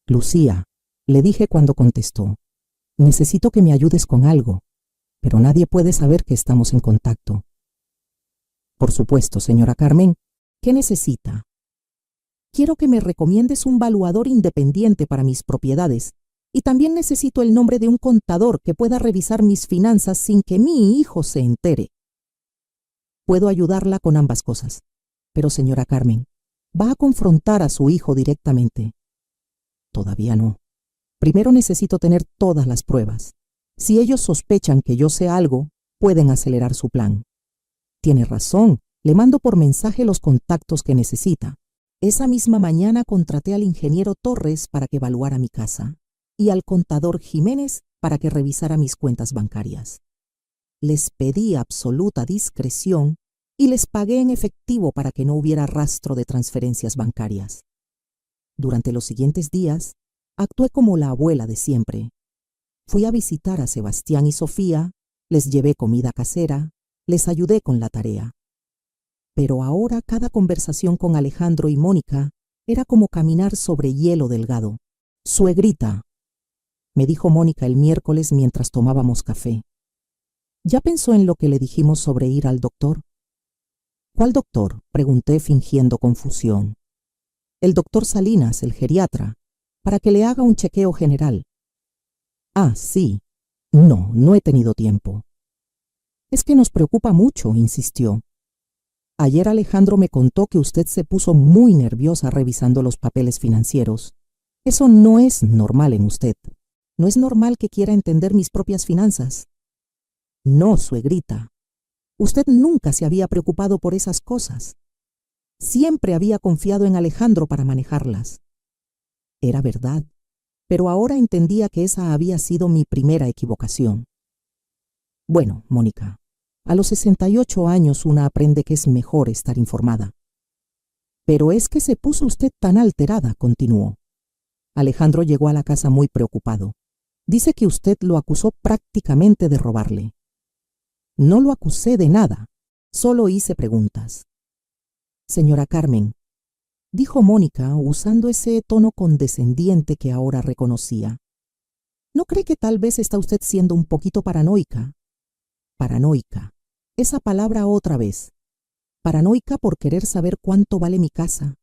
Lucía, le dije cuando contestó, necesito que me ayudes con algo, pero nadie puede saber que estamos en contacto. Por supuesto, señora Carmen, ¿qué necesita? Quiero que me recomiendes un valuador independiente para mis propiedades y también necesito el nombre de un contador que pueda revisar mis finanzas sin que mi hijo se entere. Puedo ayudarla con ambas cosas, pero señora Carmen, ¿va a confrontar a su hijo directamente? Todavía no. Primero necesito tener todas las pruebas. Si ellos sospechan que yo sé algo, pueden acelerar su plan. Tiene razón, le mando por mensaje los contactos que necesita. Esa misma mañana contraté al ingeniero Torres para que evaluara mi casa y al contador Jiménez para que revisara mis cuentas bancarias. Les pedí absoluta discreción y les pagué en efectivo para que no hubiera rastro de transferencias bancarias. Durante los siguientes días, actué como la abuela de siempre. Fui a visitar a Sebastián y Sofía, les llevé comida casera, les ayudé con la tarea. Pero ahora cada conversación con Alejandro y Mónica era como caminar sobre hielo delgado. «Suegrita», me dijo Mónica el miércoles mientras tomábamos café. ¿Ya pensó en lo que le dijimos sobre ir al doctor? ¿Cuál doctor?, pregunté fingiendo confusión. El doctor Salinas, el geriatra, para que le haga un chequeo general. Ah, sí. No he tenido tiempo. Es que nos preocupa mucho, insistió. Ayer Alejandro me contó que usted se puso muy nerviosa revisando los papeles financieros. Eso no es normal en usted. No es normal que quiera entender mis propias finanzas. No, suegrita. Usted nunca se había preocupado por esas cosas. Siempre había confiado en Alejandro para manejarlas. Era verdad, pero ahora entendía que esa había sido mi primera equivocación. Bueno, Mónica, a los 68 años una aprende que es mejor estar informada. Pero es que se puso usted tan alterada, continuó. Alejandro llegó a la casa muy preocupado. Dice que usted lo acusó prácticamente de robarle. No lo acusé de nada, solo hice preguntas. Señora Carmen, dijo Mónica usando ese tono condescendiente que ahora reconocía. ¿No cree que tal vez está usted siendo un poquito paranoica? Paranoica. Esa palabra otra vez. Paranoica por querer saber cuánto vale mi casa.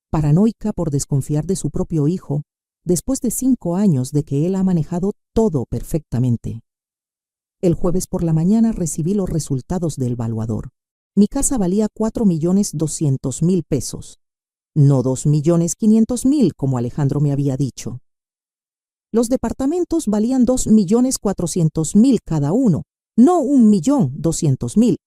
Paranoica por desconfiar de su propio hijo después de 5 años de que él ha manejado todo perfectamente. El jueves por la mañana recibí los resultados del valuador. Mi casa valía 4.200.000 pesos, no 2.500.000 como Alejandro me había dicho. Los departamentos valían 2.400.000 cada uno, no 1.200.000.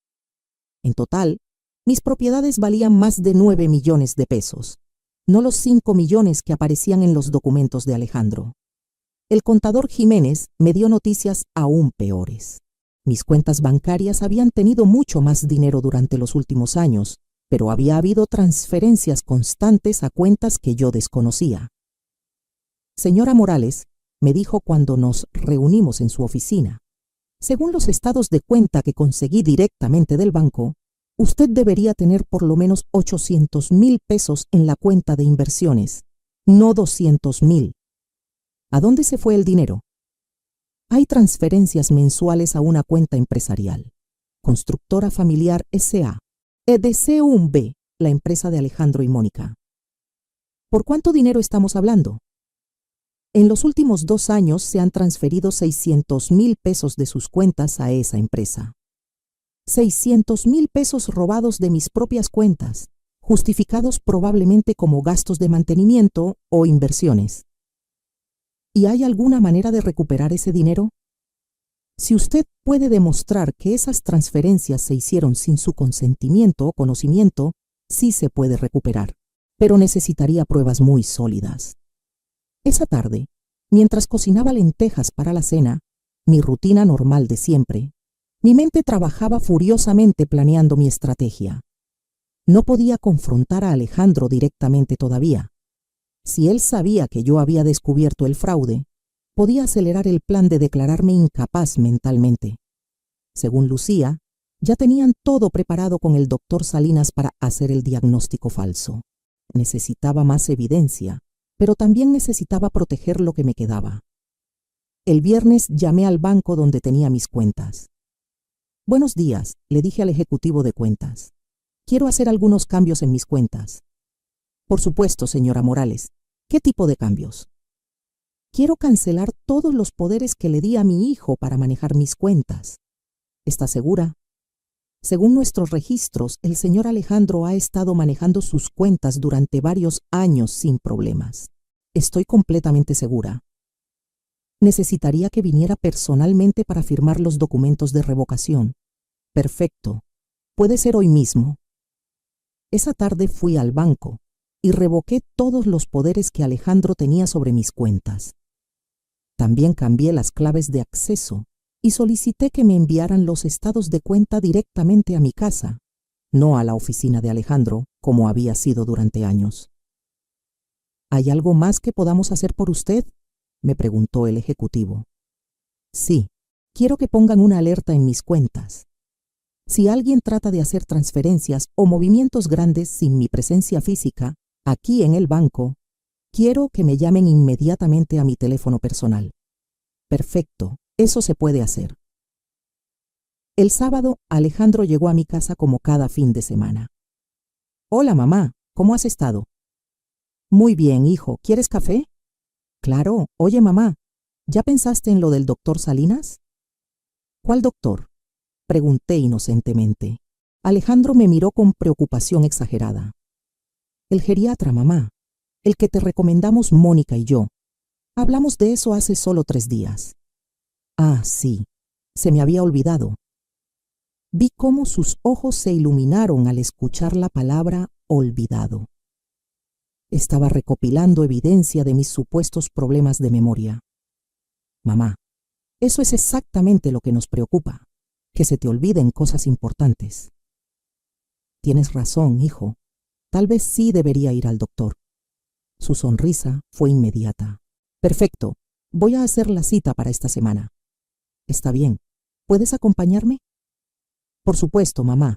En total, mis propiedades valían más de 9 millones de pesos, no los 5 millones que aparecían en los documentos de Alejandro. El contador Jiménez me dio noticias aún peores. Mis cuentas bancarias habían tenido mucho más dinero durante los últimos años, pero había habido transferencias constantes a cuentas que yo desconocía. Señora Morales, me dijo cuando nos reunimos en su oficina, según los estados de cuenta que conseguí directamente del banco, usted debería tener por lo menos 800.000 pesos en la cuenta de inversiones, no 200.000. ¿A dónde se fue el dinero? Hay transferencias mensuales a una cuenta empresarial, Constructora Familiar S.A., EDC1B, la empresa de Alejandro y Mónica. ¿Por cuánto dinero estamos hablando? En los últimos 2 años se han transferido 600.000 pesos de sus cuentas a esa empresa. 600.000 pesos robados de mis propias cuentas, justificados probablemente como gastos de mantenimiento o inversiones. ¿Y hay alguna manera de recuperar ese dinero? Si usted puede demostrar que esas transferencias se hicieron sin su consentimiento o conocimiento, sí se puede recuperar, pero necesitaría pruebas muy sólidas. Esa tarde, mientras cocinaba lentejas para la cena, mi rutina normal de siempre, mi mente trabajaba furiosamente planeando mi estrategia. No podía confrontar a Alejandro directamente todavía. Si él sabía que yo había descubierto el fraude, podía acelerar el plan de declararme incapaz mentalmente. Según Lucía, ya tenían todo preparado con el doctor Salinas para hacer el diagnóstico falso. Necesitaba más evidencia, pero también necesitaba proteger lo que me quedaba. El viernes llamé al banco donde tenía mis cuentas. Buenos días, le dije al ejecutivo de cuentas. Quiero hacer algunos cambios en mis cuentas. Por supuesto, señora Morales. ¿Qué tipo de cambios? Quiero cancelar todos los poderes que le di a mi hijo para manejar mis cuentas. ¿Está segura? Según nuestros registros, el señor Alejandro ha estado manejando sus cuentas durante varios años sin problemas. Estoy completamente segura. Necesitaría que viniera personalmente para firmar los documentos de revocación. Perfecto. Puede ser hoy mismo. Esa tarde fui al banco y revoqué todos los poderes que Alejandro tenía sobre mis cuentas. También cambié las claves de acceso y solicité que me enviaran los estados de cuenta directamente a mi casa, no a la oficina de Alejandro, como había sido durante años. ¿Hay algo más que podamos hacer por usted?, me preguntó el ejecutivo. Sí, quiero que pongan una alerta en mis cuentas. Si alguien trata de hacer transferencias o movimientos grandes sin mi presencia física, aquí en el banco, quiero que me llamen inmediatamente a mi teléfono personal. Perfecto, eso se puede hacer. El sábado, Alejandro llegó a mi casa como cada fin de semana. Hola, mamá, ¿cómo has estado? Muy bien, hijo, ¿quieres café? Claro. Oye, mamá, ¿ya pensaste en lo del doctor Salinas? ¿Cuál doctor?, pregunté inocentemente. Alejandro me miró con preocupación exagerada. El geriatra, mamá, el que te recomendamos Mónica y yo. Hablamos de eso hace solo 3 días. Ah, sí, se me había olvidado. Vi cómo sus ojos se iluminaron al escuchar la palabra olvidado. Estaba recopilando evidencia de mis supuestos problemas de memoria. Mamá, eso es exactamente lo que nos preocupa, que se te olviden cosas importantes. Tienes razón, hijo. Tal vez sí debería ir al doctor. Su sonrisa fue inmediata. Perfecto, voy a hacer la cita para esta semana. Está bien. ¿Puedes acompañarme? Por supuesto, mamá.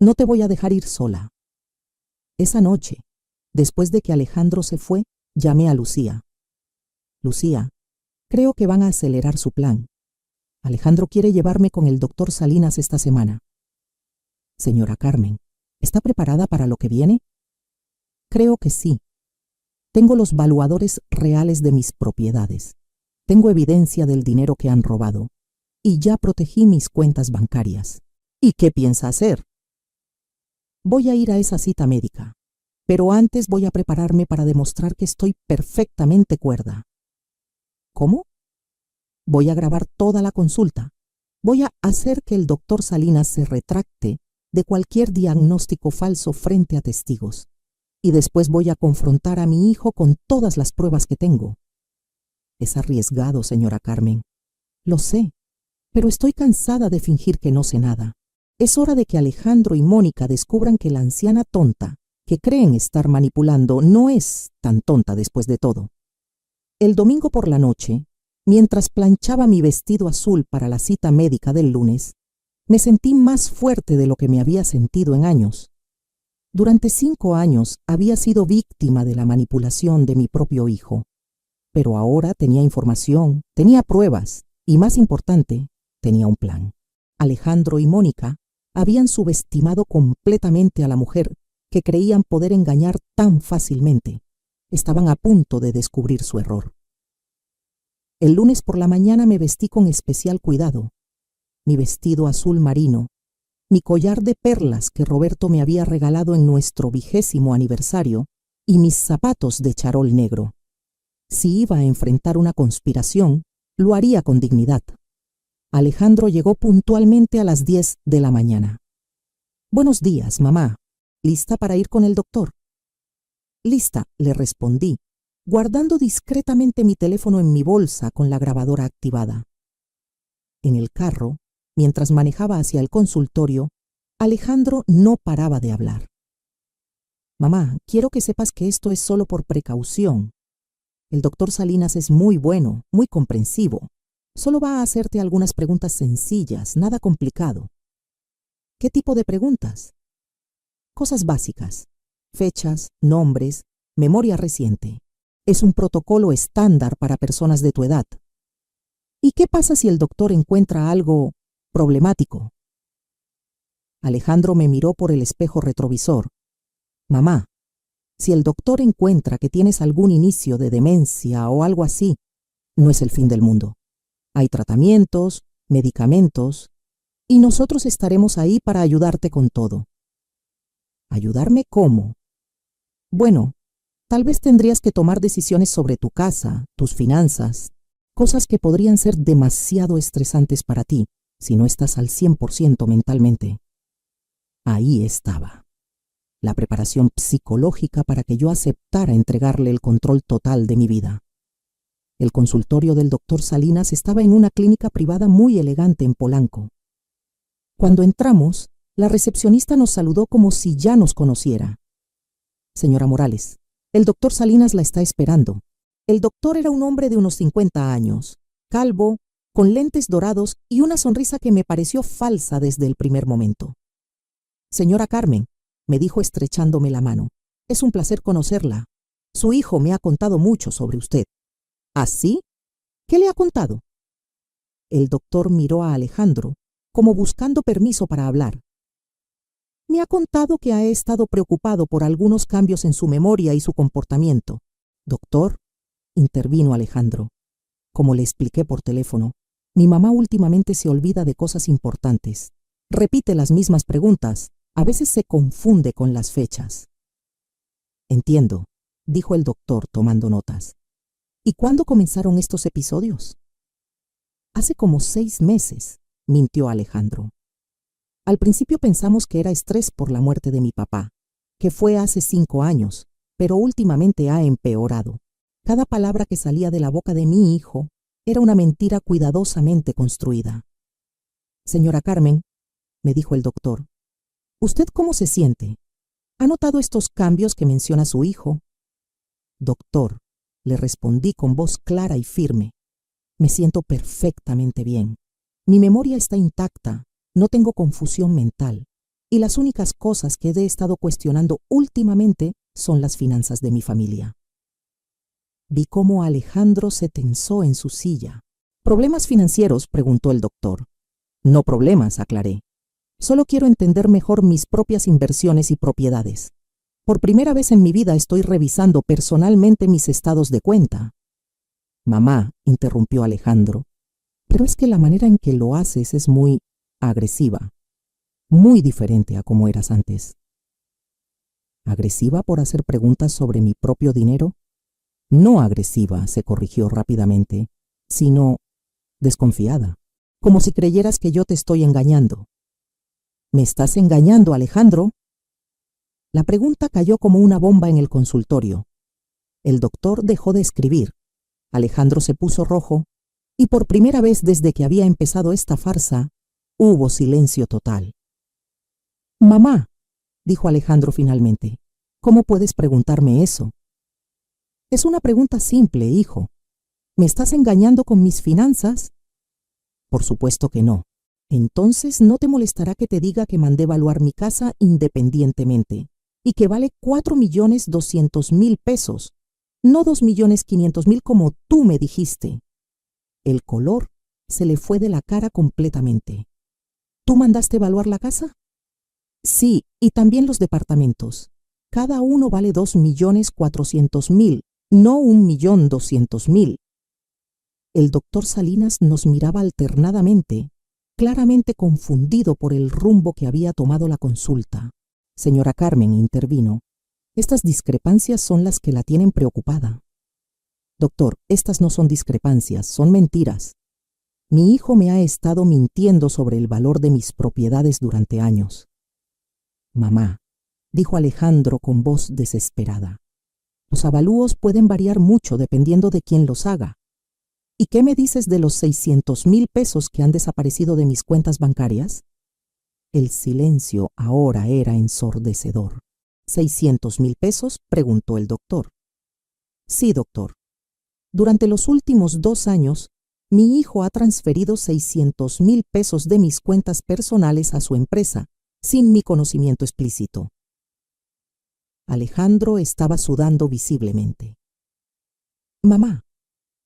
No te voy a dejar ir sola. Esa noche, después de que Alejandro se fue, llamé a Lucía. Lucía, creo que van a acelerar su plan. Alejandro quiere llevarme con el doctor Salinas esta semana. Señora Carmen, ¿está preparada para lo que viene? Creo que sí. Tengo los valuadores reales de mis propiedades. Tengo evidencia del dinero que han robado. Y ya protegí mis cuentas bancarias. ¿Y qué piensa hacer? Voy a ir a esa cita médica. Pero antes voy a prepararme para demostrar que estoy perfectamente cuerda. ¿Cómo? Voy a grabar toda la consulta. Voy a hacer que el doctor Salinas se retracte de cualquier diagnóstico falso frente a testigos. Y después voy a confrontar a mi hijo con todas las pruebas que tengo. Es arriesgado, señora Carmen. Lo sé, pero estoy cansada de fingir que no sé nada. Es hora de que Alejandro y Mónica descubran que la anciana tonta, que creen estar manipulando, no es tan tonta después de todo. El domingo por la noche, mientras planchaba mi vestido azul para la cita médica del lunes, me sentí más fuerte de lo que me había sentido en años. Durante 5 años había sido víctima de la manipulación de mi propio hijo, pero ahora tenía información, tenía pruebas y, más importante, tenía un plan. Alejandro y Mónica habían subestimado completamente a la mujer que creían poder engañar tan fácilmente. Estaban a punto de descubrir su error. El lunes por la mañana me vestí con especial cuidado. Mi vestido azul marino, mi collar de perlas que Roberto me había regalado en nuestro 20º aniversario y mis zapatos de charol negro. Si iba a enfrentar una conspiración, lo haría con dignidad. Alejandro llegó puntualmente a las 10 de la mañana. Buenos días, mamá. ¿Lista para ir con el doctor? Lista, le respondí, guardando discretamente mi teléfono en mi bolsa con la grabadora activada. En el carro, mientras manejaba hacia el consultorio, Alejandro no paraba de hablar. Mamá, quiero que sepas que esto es solo por precaución. El doctor Salinas es muy bueno, muy comprensivo. Solo va a hacerte algunas preguntas sencillas, nada complicado. ¿Qué tipo de preguntas? Cosas básicas. Fechas, nombres, memoria reciente. Es un protocolo estándar para personas de tu edad. ¿Y qué pasa si el doctor encuentra algo problemático? Alejandro me miró por el espejo retrovisor. Mamá, si el doctor encuentra que tienes algún inicio de demencia o algo así, no es el fin del mundo. Hay tratamientos, medicamentos, y nosotros estaremos ahí para ayudarte con todo. ¿Ayudarme cómo? Bueno, tal vez tendrías que tomar decisiones sobre tu casa, tus finanzas, cosas que podrían ser demasiado estresantes para ti si no estás al 100% mentalmente. Ahí estaba. La preparación psicológica para que yo aceptara entregarle el control total de mi vida. El consultorio del doctor Salinas estaba en una clínica privada muy elegante en Polanco. Cuando entramos, la recepcionista nos saludó como si ya nos conociera. Señora Morales, el doctor Salinas la está esperando. El doctor era un hombre de unos 50 años, calvo, con lentes dorados y una sonrisa que me pareció falsa desde el primer momento. Señora Carmen, me dijo estrechándome la mano, es un placer conocerla. Su hijo me ha contado mucho sobre usted. ¿Ah, sí? ¿Qué le ha contado? El doctor miró a Alejandro, como buscando permiso para hablar. Me ha contado que ha estado preocupado por algunos cambios en su memoria y su comportamiento. Doctor, intervino Alejandro. Como le expliqué por teléfono, mi mamá últimamente se olvida de cosas importantes. Repite las mismas preguntas. A veces se confunde con las fechas. Entiendo, dijo el doctor tomando notas. ¿Y cuándo comenzaron estos episodios? Hace como 6 meses, mintió Alejandro. Al principio pensamos que era estrés por la muerte de mi papá, que fue hace 5 años, pero últimamente ha empeorado. Cada palabra que salía de la boca de mi hijo era una mentira cuidadosamente construida. Señora Carmen, me dijo el doctor, ¿usted cómo se siente? ¿Ha notado estos cambios que menciona su hijo? Doctor, le respondí con voz clara y firme. Me siento perfectamente bien. Mi memoria está intacta, no tengo confusión mental, y las únicas cosas que he estado cuestionando últimamente son las finanzas de mi familia. Vi cómo Alejandro se tensó en su silla. ¿Problemas financieros?, preguntó el doctor. No problemas, aclaré. Solo quiero entender mejor mis propias inversiones y propiedades. Por primera vez en mi vida estoy revisando personalmente mis estados de cuenta. Mamá, interrumpió Alejandro, pero es que la manera en que lo haces es muy agresiva, muy diferente a como eras antes. ¿Agresiva por hacer preguntas sobre mi propio dinero? No agresiva, se corrigió rápidamente, sino desconfiada, como si creyeras que yo te estoy engañando. ¿Me estás engañando, Alejandro? La pregunta cayó como una bomba en el consultorio. El doctor dejó de escribir. Alejandro se puso rojo y por primera vez desde que había empezado esta farsa, hubo silencio total. Mamá, dijo Alejandro finalmente, ¿cómo puedes preguntarme eso? Es una pregunta simple, hijo. ¿Me estás engañando con mis finanzas? Por supuesto que no. Entonces no te molestará que te diga que mandé evaluar mi casa independientemente y que vale 4.200.000 pesos, no 2.500.000 como tú me dijiste. El color se le fue de la cara completamente. ¿Tú mandaste evaluar la casa? Sí, y también los departamentos. Cada uno vale 2.400.000, no 1.200.000. El doctor Salinas nos miraba alternadamente, claramente confundido por el rumbo que había tomado la consulta. Señora Carmen, intervino, estas discrepancias son las que la tienen preocupada. Doctor, estas no son discrepancias, son mentiras. Mi hijo me ha estado mintiendo sobre el valor de mis propiedades durante años. Mamá, dijo Alejandro con voz desesperada, los avalúos pueden variar mucho dependiendo de quién los haga. ¿Y qué me dices de los 600.000 pesos que han desaparecido de mis cuentas bancarias? El silencio ahora era ensordecedor. ¿600,000 pesos? Preguntó el doctor. Sí, doctor. Durante los últimos 2 años, mi hijo ha transferido 600,000 pesos de mis cuentas personales a su empresa, sin mi conocimiento explícito. Alejandro estaba sudando visiblemente. Mamá,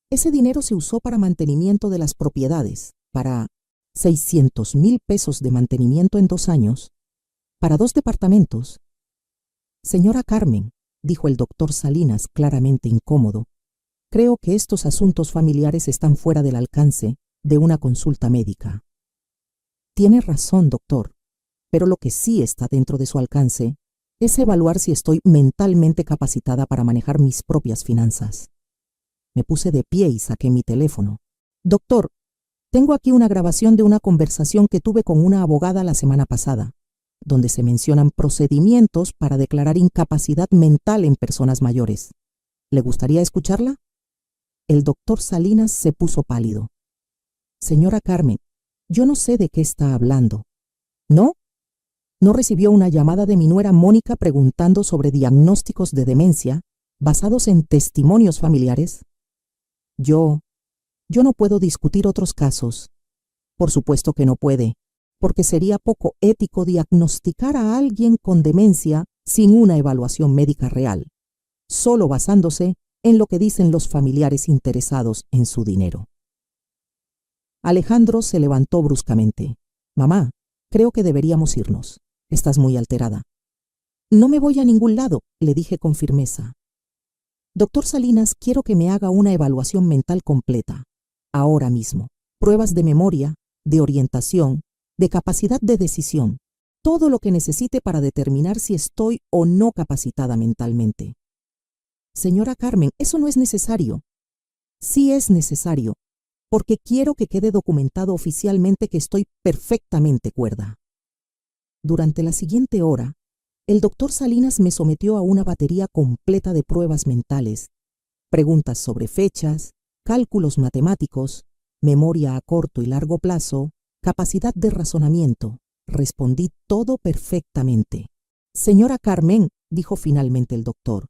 ese dinero se usó para mantenimiento de las propiedades, para 600,000 pesos de mantenimiento en 2 años, para 2 departamentos. Señora Carmen, dijo el doctor Salinas claramente incómodo, creo que estos asuntos familiares están fuera del alcance de una consulta médica. Tiene razón, doctor, pero lo que sí está dentro de su alcance es evaluar si estoy mentalmente capacitada para manejar mis propias finanzas. Me puse de pie y saqué mi teléfono. Doctor, tengo aquí una grabación de una conversación que tuve con una abogada la semana pasada, donde se mencionan procedimientos para declarar incapacidad mental en personas mayores. ¿Le gustaría escucharla? El doctor Salinas se puso pálido. Señora Carmen, yo no sé de qué está hablando. ¿No? ¿No recibió una llamada de mi nuera Mónica preguntando sobre diagnósticos de demencia basados en testimonios familiares? Yo no puedo discutir otros casos. Por supuesto que no puede, porque sería poco ético diagnosticar a alguien con demencia sin una evaluación médica real, solo basándose en lo que dicen los familiares interesados en su dinero. Alejandro se levantó bruscamente. Mamá, creo que deberíamos irnos. Estás muy alterada. No me voy a ningún lado, le dije con firmeza. Doctor Salinas, quiero que me haga una evaluación mental completa, ahora mismo. Pruebas de memoria, de orientación, de capacidad de decisión, todo lo que necesite para determinar si estoy o no capacitada mentalmente. Señora Carmen, eso no es necesario. Sí es necesario, porque quiero que quede documentado oficialmente que estoy perfectamente cuerda. Durante la siguiente hora, el doctor Salinas me sometió a una batería completa de pruebas mentales, preguntas sobre fechas, cálculos matemáticos, memoria a corto y largo plazo, capacidad de razonamiento. Respondí todo perfectamente. Señora Carmen, dijo finalmente el doctor,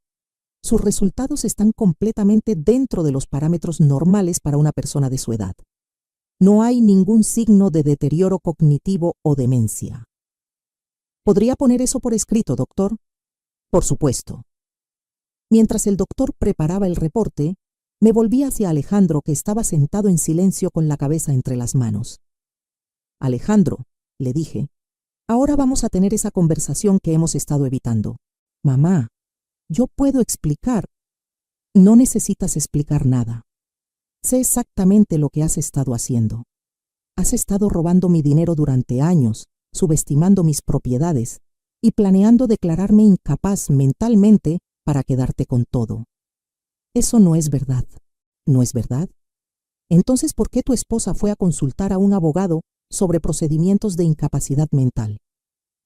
sus resultados están completamente dentro de los parámetros normales para una persona de su edad. No hay ningún signo de deterioro cognitivo o demencia. ¿Podría poner eso por escrito, doctor? Por supuesto. Mientras el doctor preparaba el reporte, me volví hacia Alejandro, que estaba sentado en silencio con la cabeza entre las manos. Alejandro, le dije, ahora vamos a tener esa conversación que hemos estado evitando. Mamá, yo puedo explicar. No necesitas explicar nada. Sé exactamente lo que has estado haciendo. Has estado robando mi dinero durante años, subestimando mis propiedades y planeando declararme incapaz mentalmente para quedarte con todo. Eso no es verdad. ¿No es verdad? Entonces, ¿por qué tu esposa fue a consultar a un abogado sobre procedimientos de incapacidad mental?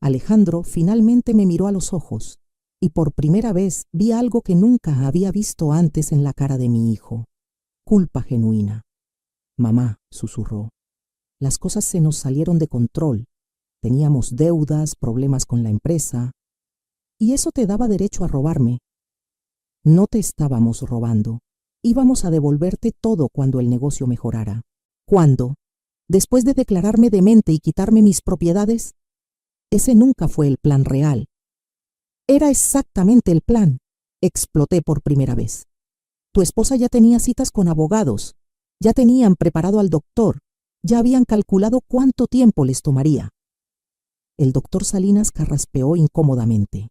Alejandro finalmente me miró a los ojos y por primera vez vi algo que nunca había visto antes en la cara de mi hijo. Culpa genuina. Mamá, susurró, las cosas se nos salieron de control. Teníamos deudas, problemas con la empresa, y eso te daba derecho a robarme. No te estábamos robando. Íbamos a devolverte todo cuando el negocio mejorara. ¿Cuándo? ¿Después de declararme demente y quitarme mis propiedades? Ese nunca fue el plan real. Era exactamente el plan. Exploté por primera vez. Tu esposa ya tenía citas con abogados, ya tenían preparado al doctor, ya habían calculado cuánto tiempo les tomaría. El doctor Salinas carraspeó incómodamente.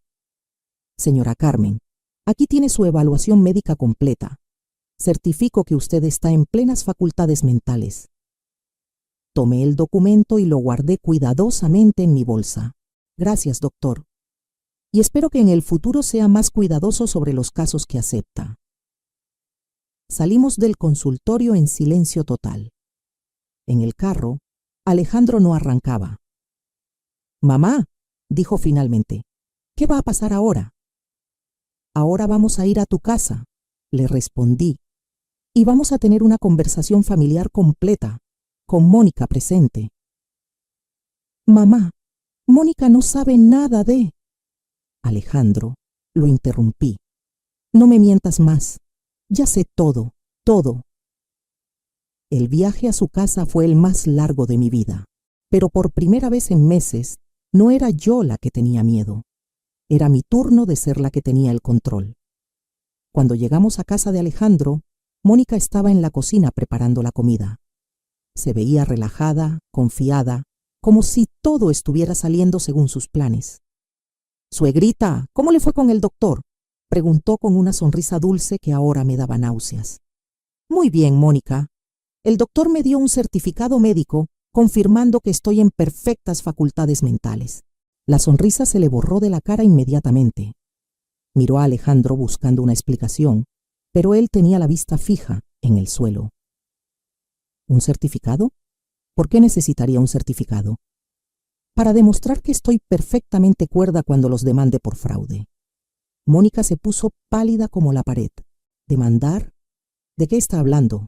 Señora Carmen, aquí tiene su evaluación médica completa. Certifico que usted está en plenas facultades mentales. Tomé el documento y lo guardé cuidadosamente en mi bolsa. Gracias, doctor. Y espero que en el futuro sea más cuidadoso sobre los casos que acepta. Salimos del consultorio en silencio total. En el carro, Alejandro no arrancaba. Mamá, dijo finalmente, ¿qué va a pasar ahora? Ahora vamos a ir a tu casa, le respondí, y vamos a tener una conversación familiar completa, con Mónica presente. Mamá, Mónica no sabe nada de... Alejandro, lo interrumpí. No me mientas más. Ya sé todo, todo. El viaje a su casa fue el más largo de mi vida, pero por primera vez en meses no era yo la que tenía miedo. Era mi turno de ser la que tenía el control. Cuando llegamos a casa de Alejandro, Mónica estaba en la cocina preparando la comida. Se veía relajada, confiada, como si todo estuviera saliendo según sus planes. «Suegrita, ¿cómo le fue con el doctor?», preguntó con una sonrisa dulce que ahora me daba náuseas. «Muy bien, Mónica. El doctor me dio un certificado médico confirmando que estoy en perfectas facultades mentales». La sonrisa se le borró de la cara inmediatamente. Miró a Alejandro buscando una explicación, pero él tenía la vista fija en el suelo. ¿Un certificado? ¿Por qué necesitaría un certificado? Para demostrar que estoy perfectamente cuerda cuando los demande por fraude. Mónica se puso pálida como la pared. ¿Demandar? ¿De qué está hablando?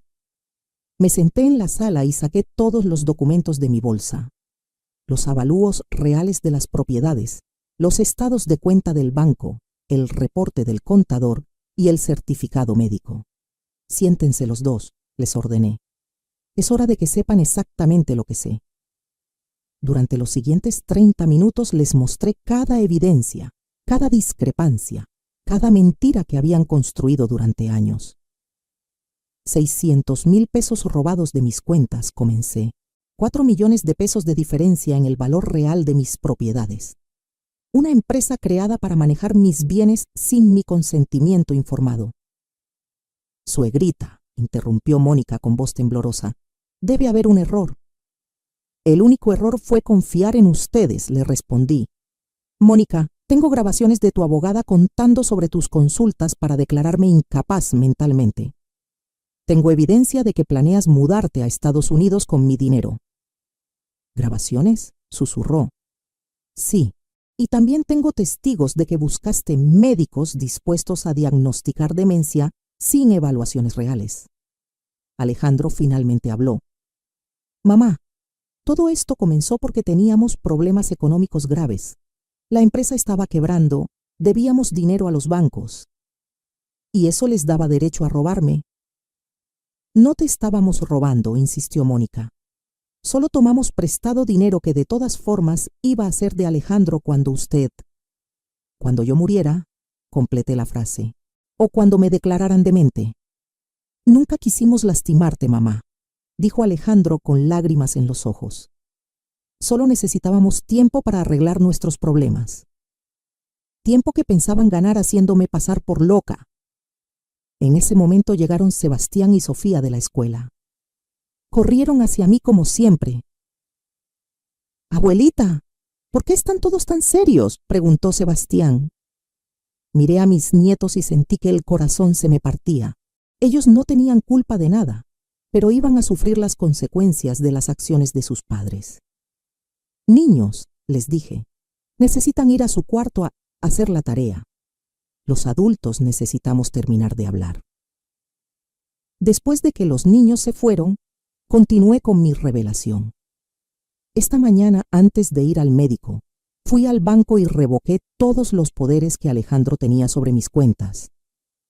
Me senté en la sala y saqué todos los documentos de mi bolsa. Los avalúos reales de las propiedades, los estados de cuenta del banco, el reporte del contador y el certificado médico. «Siéntense los dos», les ordené. «Es hora de que sepan exactamente lo que sé». Durante los siguientes 30 minutos les mostré cada evidencia, cada discrepancia, cada mentira que habían construido durante años. 600,000 pesos robados de mis cuentas, comencé. 4 millones de pesos de diferencia en el valor real de mis propiedades. Una empresa creada para manejar mis bienes sin mi consentimiento informado. «Suegrita», interrumpió Mónica con voz temblorosa, «debe haber un error». «El único error fue confiar en ustedes», le respondí. «Mónica, tengo grabaciones de tu abogada contando sobre tus consultas para declararme incapaz mentalmente. Tengo evidencia de que planeas mudarte a Estados Unidos con mi dinero». «¿Grabaciones?», susurró. «Sí, y también tengo testigos de que buscaste médicos dispuestos a diagnosticar demencia sin evaluaciones reales». Alejandro finalmente habló. «Mamá, todo esto comenzó porque teníamos problemas económicos graves. La empresa estaba quebrando, debíamos dinero a los bancos. ¿Y eso les daba derecho a robarme?». «No te estábamos robando», insistió Mónica. «Solo tomamos prestado dinero que de todas formas iba a ser de Alejandro cuando yo muriera», completé la frase, «o cuando me declararan demente». «Nunca quisimos lastimarte, mamá», dijo Alejandro con lágrimas en los ojos. «Solo necesitábamos tiempo para arreglar nuestros problemas. Tiempo que pensaban ganar haciéndome pasar por loca». En ese momento llegaron Sebastián y Sofía de la escuela. Corrieron hacia mí como siempre. «Abuelita, ¿por qué están todos tan serios?», preguntó Sebastián. Miré a mis nietos y sentí que el corazón se me partía. Ellos no tenían culpa de nada, pero iban a sufrir las consecuencias de las acciones de sus padres. «Niños», les dije, «necesitan ir a su cuarto a hacer la tarea. Los adultos necesitamos terminar de hablar». Después de que los niños se fueron, continué con mi revelación. Esta mañana, antes de ir al médico, fui al banco y revoqué todos los poderes que Alejandro tenía sobre mis cuentas.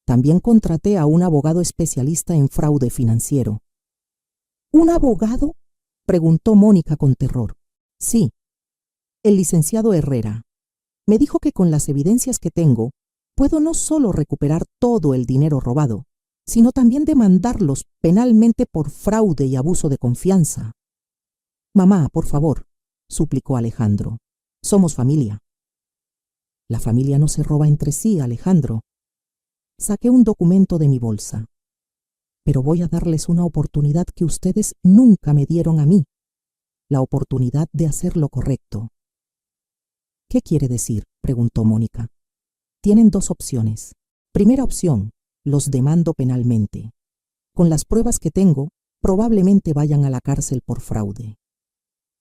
También contraté a un abogado especialista en fraude financiero. «¿Un abogado?», preguntó Mónica con terror. «Sí, el licenciado Herrera. Me dijo que con las evidencias que tengo, puedo no solo recuperar todo el dinero robado, sino también demandarlos penalmente por fraude y abuso de confianza». «Mamá, por favor», suplicó Alejandro. «Somos familia». «La familia no se roba entre sí, Alejandro». Saqué un documento de mi bolsa. «Pero voy a darles una oportunidad que ustedes nunca me dieron a mí. La oportunidad de hacer lo correcto». «¿Qué quiere decir?», preguntó Mónica. «Tienen 2 opciones. Primera opción, los demando penalmente. Con las pruebas que tengo, probablemente vayan a la cárcel por fraude.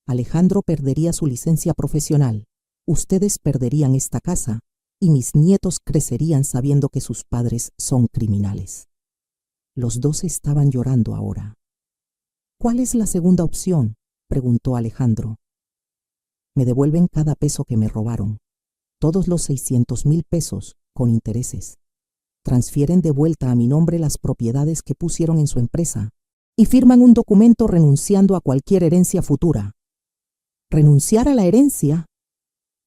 Alejandro perdería su licencia profesional, ustedes perderían esta casa y mis nietos crecerían sabiendo que sus padres son criminales». Los 2 estaban llorando ahora. «¿Cuál es la segunda opción?», preguntó Alejandro. «Me devuelven cada peso que me robaron. todos los 600,000 pesos, con intereses. Transfieren de vuelta a mi nombre las propiedades que pusieron en su empresa y firman un documento renunciando a cualquier herencia futura. ¿Renunciar a la herencia?,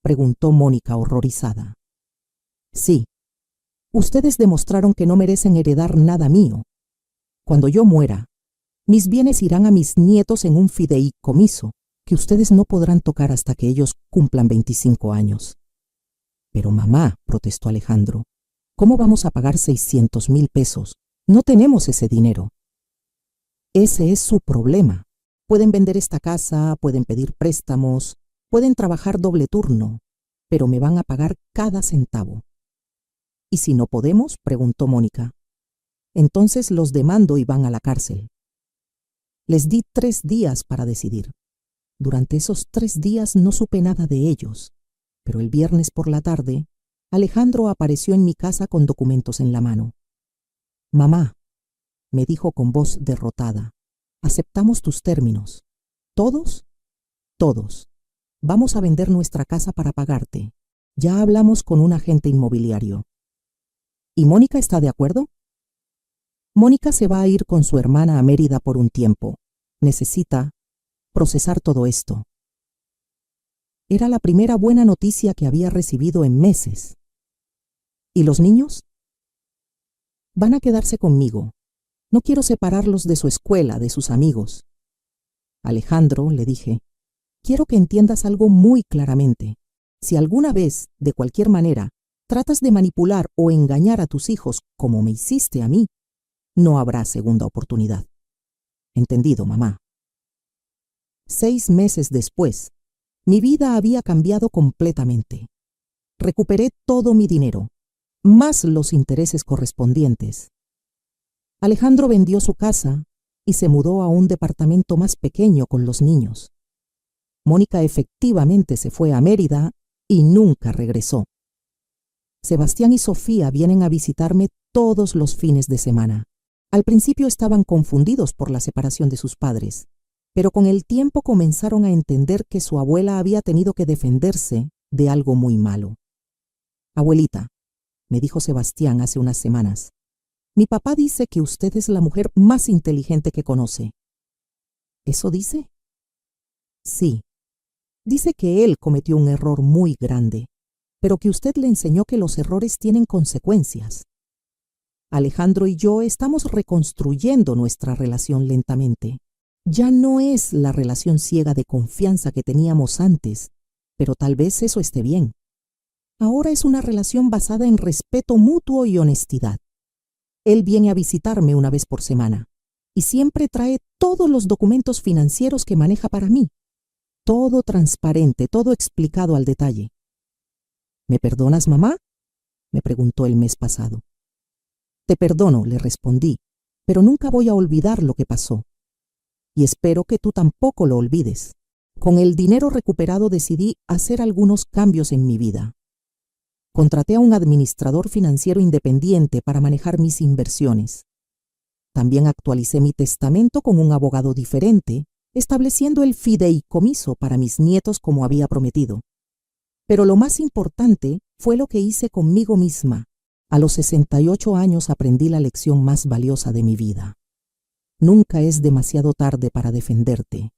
preguntó Mónica horrorizada. Sí. Ustedes demostraron que no merecen heredar nada mío. Cuando yo muera, mis bienes irán a mis nietos en un fideicomiso que ustedes no podrán tocar hasta que ellos cumplan 25 años. Pero mamá, protestó Alejandro, ¿cómo vamos a pagar 600,000 pesos? No tenemos ese dinero. Ese es su problema. Pueden vender esta casa, pueden pedir préstamos, pueden trabajar doble turno, pero me van a pagar cada centavo. ¿Y si no podemos?, preguntó Mónica. Entonces los demando y van a la cárcel. Les di 3 días para decidir. Durante esos 3 días no supe nada de ellos, pero el viernes por la tarde, Alejandro apareció en mi casa con documentos en la mano. Mamá, me dijo con voz derrotada, aceptamos tus términos. ¿Todos? Todos. Vamos a vender nuestra casa para pagarte. Ya hablamos con un agente inmobiliario. ¿Y Mónica está de acuerdo? Mónica se va a ir con su hermana a Mérida por un tiempo. Necesita procesar todo esto. Era la primera buena noticia que había recibido en meses. ¿Y los niños? Van a quedarse conmigo. No quiero separarlos de su escuela, de sus amigos. Alejandro, le dije, quiero que entiendas algo muy claramente. Si alguna vez, de cualquier manera, tratas de manipular o engañar a tus hijos como me hiciste a mí, no habrá segunda oportunidad. ¿Entendido, mamá? 6 meses después, mi vida había cambiado completamente. Recuperé todo mi dinero, más los intereses correspondientes. Alejandro vendió su casa y se mudó a un departamento más pequeño con los niños. Mónica efectivamente se fue a Mérida y nunca regresó. Sebastián y Sofía vienen a visitarme todos los fines de semana. Al principio estaban confundidos por la separación de sus padres, pero con el tiempo comenzaron a entender que su abuela había tenido que defenderse de algo muy malo. Abuelita, me dijo Sebastián hace unas semanas, mi papá dice que usted es la mujer más inteligente que conoce. ¿Eso dice? Sí. Dice que él cometió un error muy grande, pero que usted le enseñó que los errores tienen consecuencias. Alejandro y yo estamos reconstruyendo nuestra relación lentamente. Ya no es la relación ciega de confianza que teníamos antes, pero tal vez eso esté bien. Ahora es una relación basada en respeto mutuo y honestidad. Él viene a visitarme una vez por semana y siempre trae todos los documentos financieros que maneja para mí. Todo transparente, todo explicado al detalle. ¿Me perdonas, mamá?, me preguntó el mes pasado. Te perdono, le respondí, pero nunca voy a olvidar lo que pasó. Y espero que tú tampoco lo olvides. Con el dinero recuperado decidí hacer algunos cambios en mi vida. Contraté a un administrador financiero independiente para manejar mis inversiones. También actualicé mi testamento con un abogado diferente, estableciendo el fideicomiso para mis nietos como había prometido. Pero lo más importante fue lo que hice conmigo misma. A los 68 años aprendí la lección más valiosa de mi vida. Nunca es demasiado tarde para defenderte.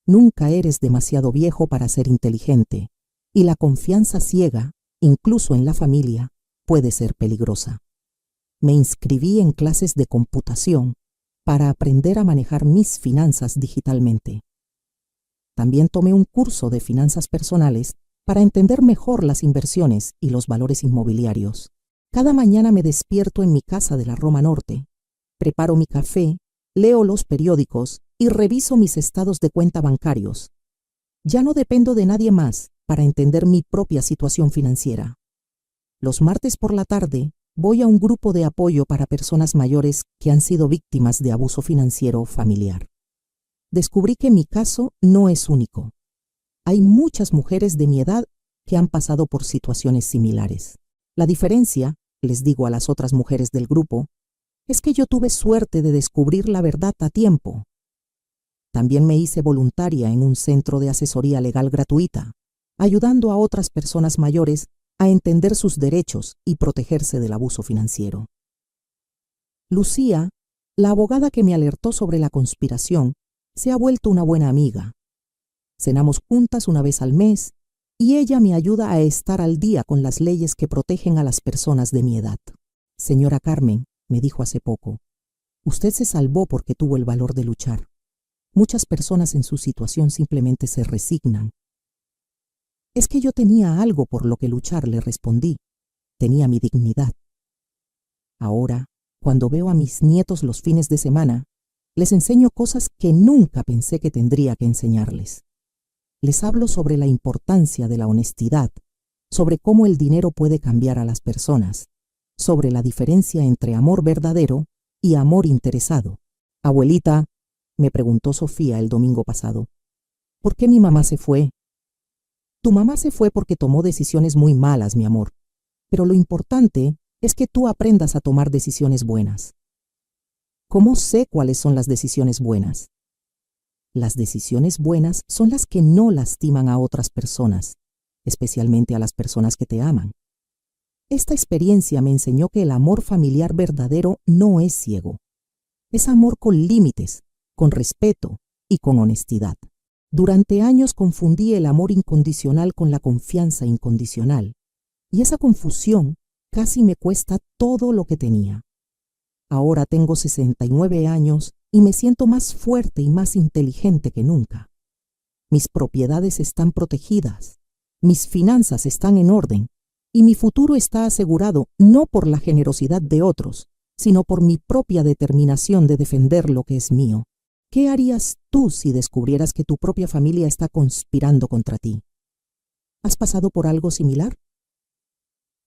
Nunca eres demasiado viejo para ser inteligente. Y la confianza ciega, incluso en la familia, puede ser peligrosa. Me inscribí en clases de computación para aprender a manejar mis finanzas digitalmente. También tomé un curso de finanzas personales para entender mejor las inversiones y los valores inmobiliarios. Cada mañana me despierto en mi casa de la Roma Norte, preparo mi café, leo los periódicos y reviso mis estados de cuenta bancarios. Ya no dependo de nadie más para entender mi propia situación financiera. Los martes por la tarde voy a un grupo de apoyo para personas mayores que han sido víctimas de abuso financiero familiar. Descubrí que mi caso no es único. Hay muchas mujeres de mi edad que han pasado por situaciones similares. La diferencia, les digo a las otras mujeres del grupo, es que yo tuve suerte de descubrir la verdad a tiempo. También me hice voluntaria en un centro de asesoría legal gratuita, ayudando a otras personas mayores a entender sus derechos y protegerse del abuso financiero. Lucía, la abogada que me alertó sobre la conspiración, se ha vuelto una buena amiga. Cenamos juntas una vez al mes y ella me ayuda a estar al día con las leyes que protegen a las personas de mi edad. Señora Carmen, me dijo hace poco, usted se salvó porque tuvo el valor de luchar. Muchas personas en su situación simplemente se resignan. Es que yo tenía algo por lo que luchar, le respondí. Tenía mi dignidad. Ahora, cuando veo a mis nietos los fines de semana, les enseño cosas que nunca pensé que tendría que enseñarles. Les hablo sobre la importancia de la honestidad, sobre cómo el dinero puede cambiar a las personas, sobre la diferencia entre amor verdadero y amor interesado. Abuelita, me preguntó Sofía el domingo pasado, ¿por qué mi mamá se fue? Tu mamá se fue porque tomó decisiones muy malas, mi amor, pero lo importante es que tú aprendas a tomar decisiones buenas. ¿Cómo sé cuáles son las decisiones buenas? Las decisiones buenas son las que no lastiman a otras personas, especialmente a las personas que te aman. Esta experiencia me enseñó que el amor familiar verdadero no es ciego. Es amor con límites, con respeto y con honestidad. Durante años confundí el amor incondicional con la confianza incondicional, y esa confusión casi me cuesta todo lo que tenía. Ahora tengo 69 años y me siento más fuerte y más inteligente que nunca. Mis propiedades están protegidas, mis finanzas están en orden y mi futuro está asegurado no por la generosidad de otros, sino por mi propia determinación de defender lo que es mío. ¿Qué harías tú si descubrieras que tu propia familia está conspirando contra ti? ¿Has pasado por algo similar?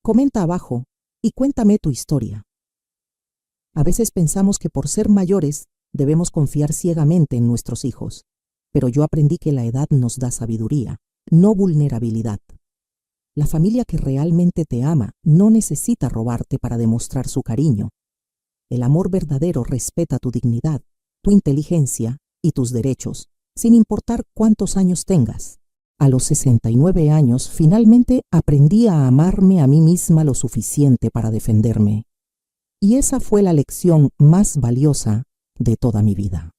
Comenta abajo y cuéntame tu historia. A veces pensamos que por ser mayores debemos confiar ciegamente en nuestros hijos, pero yo aprendí que la edad nos da sabiduría, no vulnerabilidad. La familia que realmente te ama no necesita robarte para demostrar su cariño. El amor verdadero respeta tu dignidad, tu inteligencia y tus derechos, sin importar cuántos años tengas. A los 69 años, finalmente aprendí a amarme a mí misma lo suficiente para defenderme. Y esa fue la lección más valiosa de toda mi vida.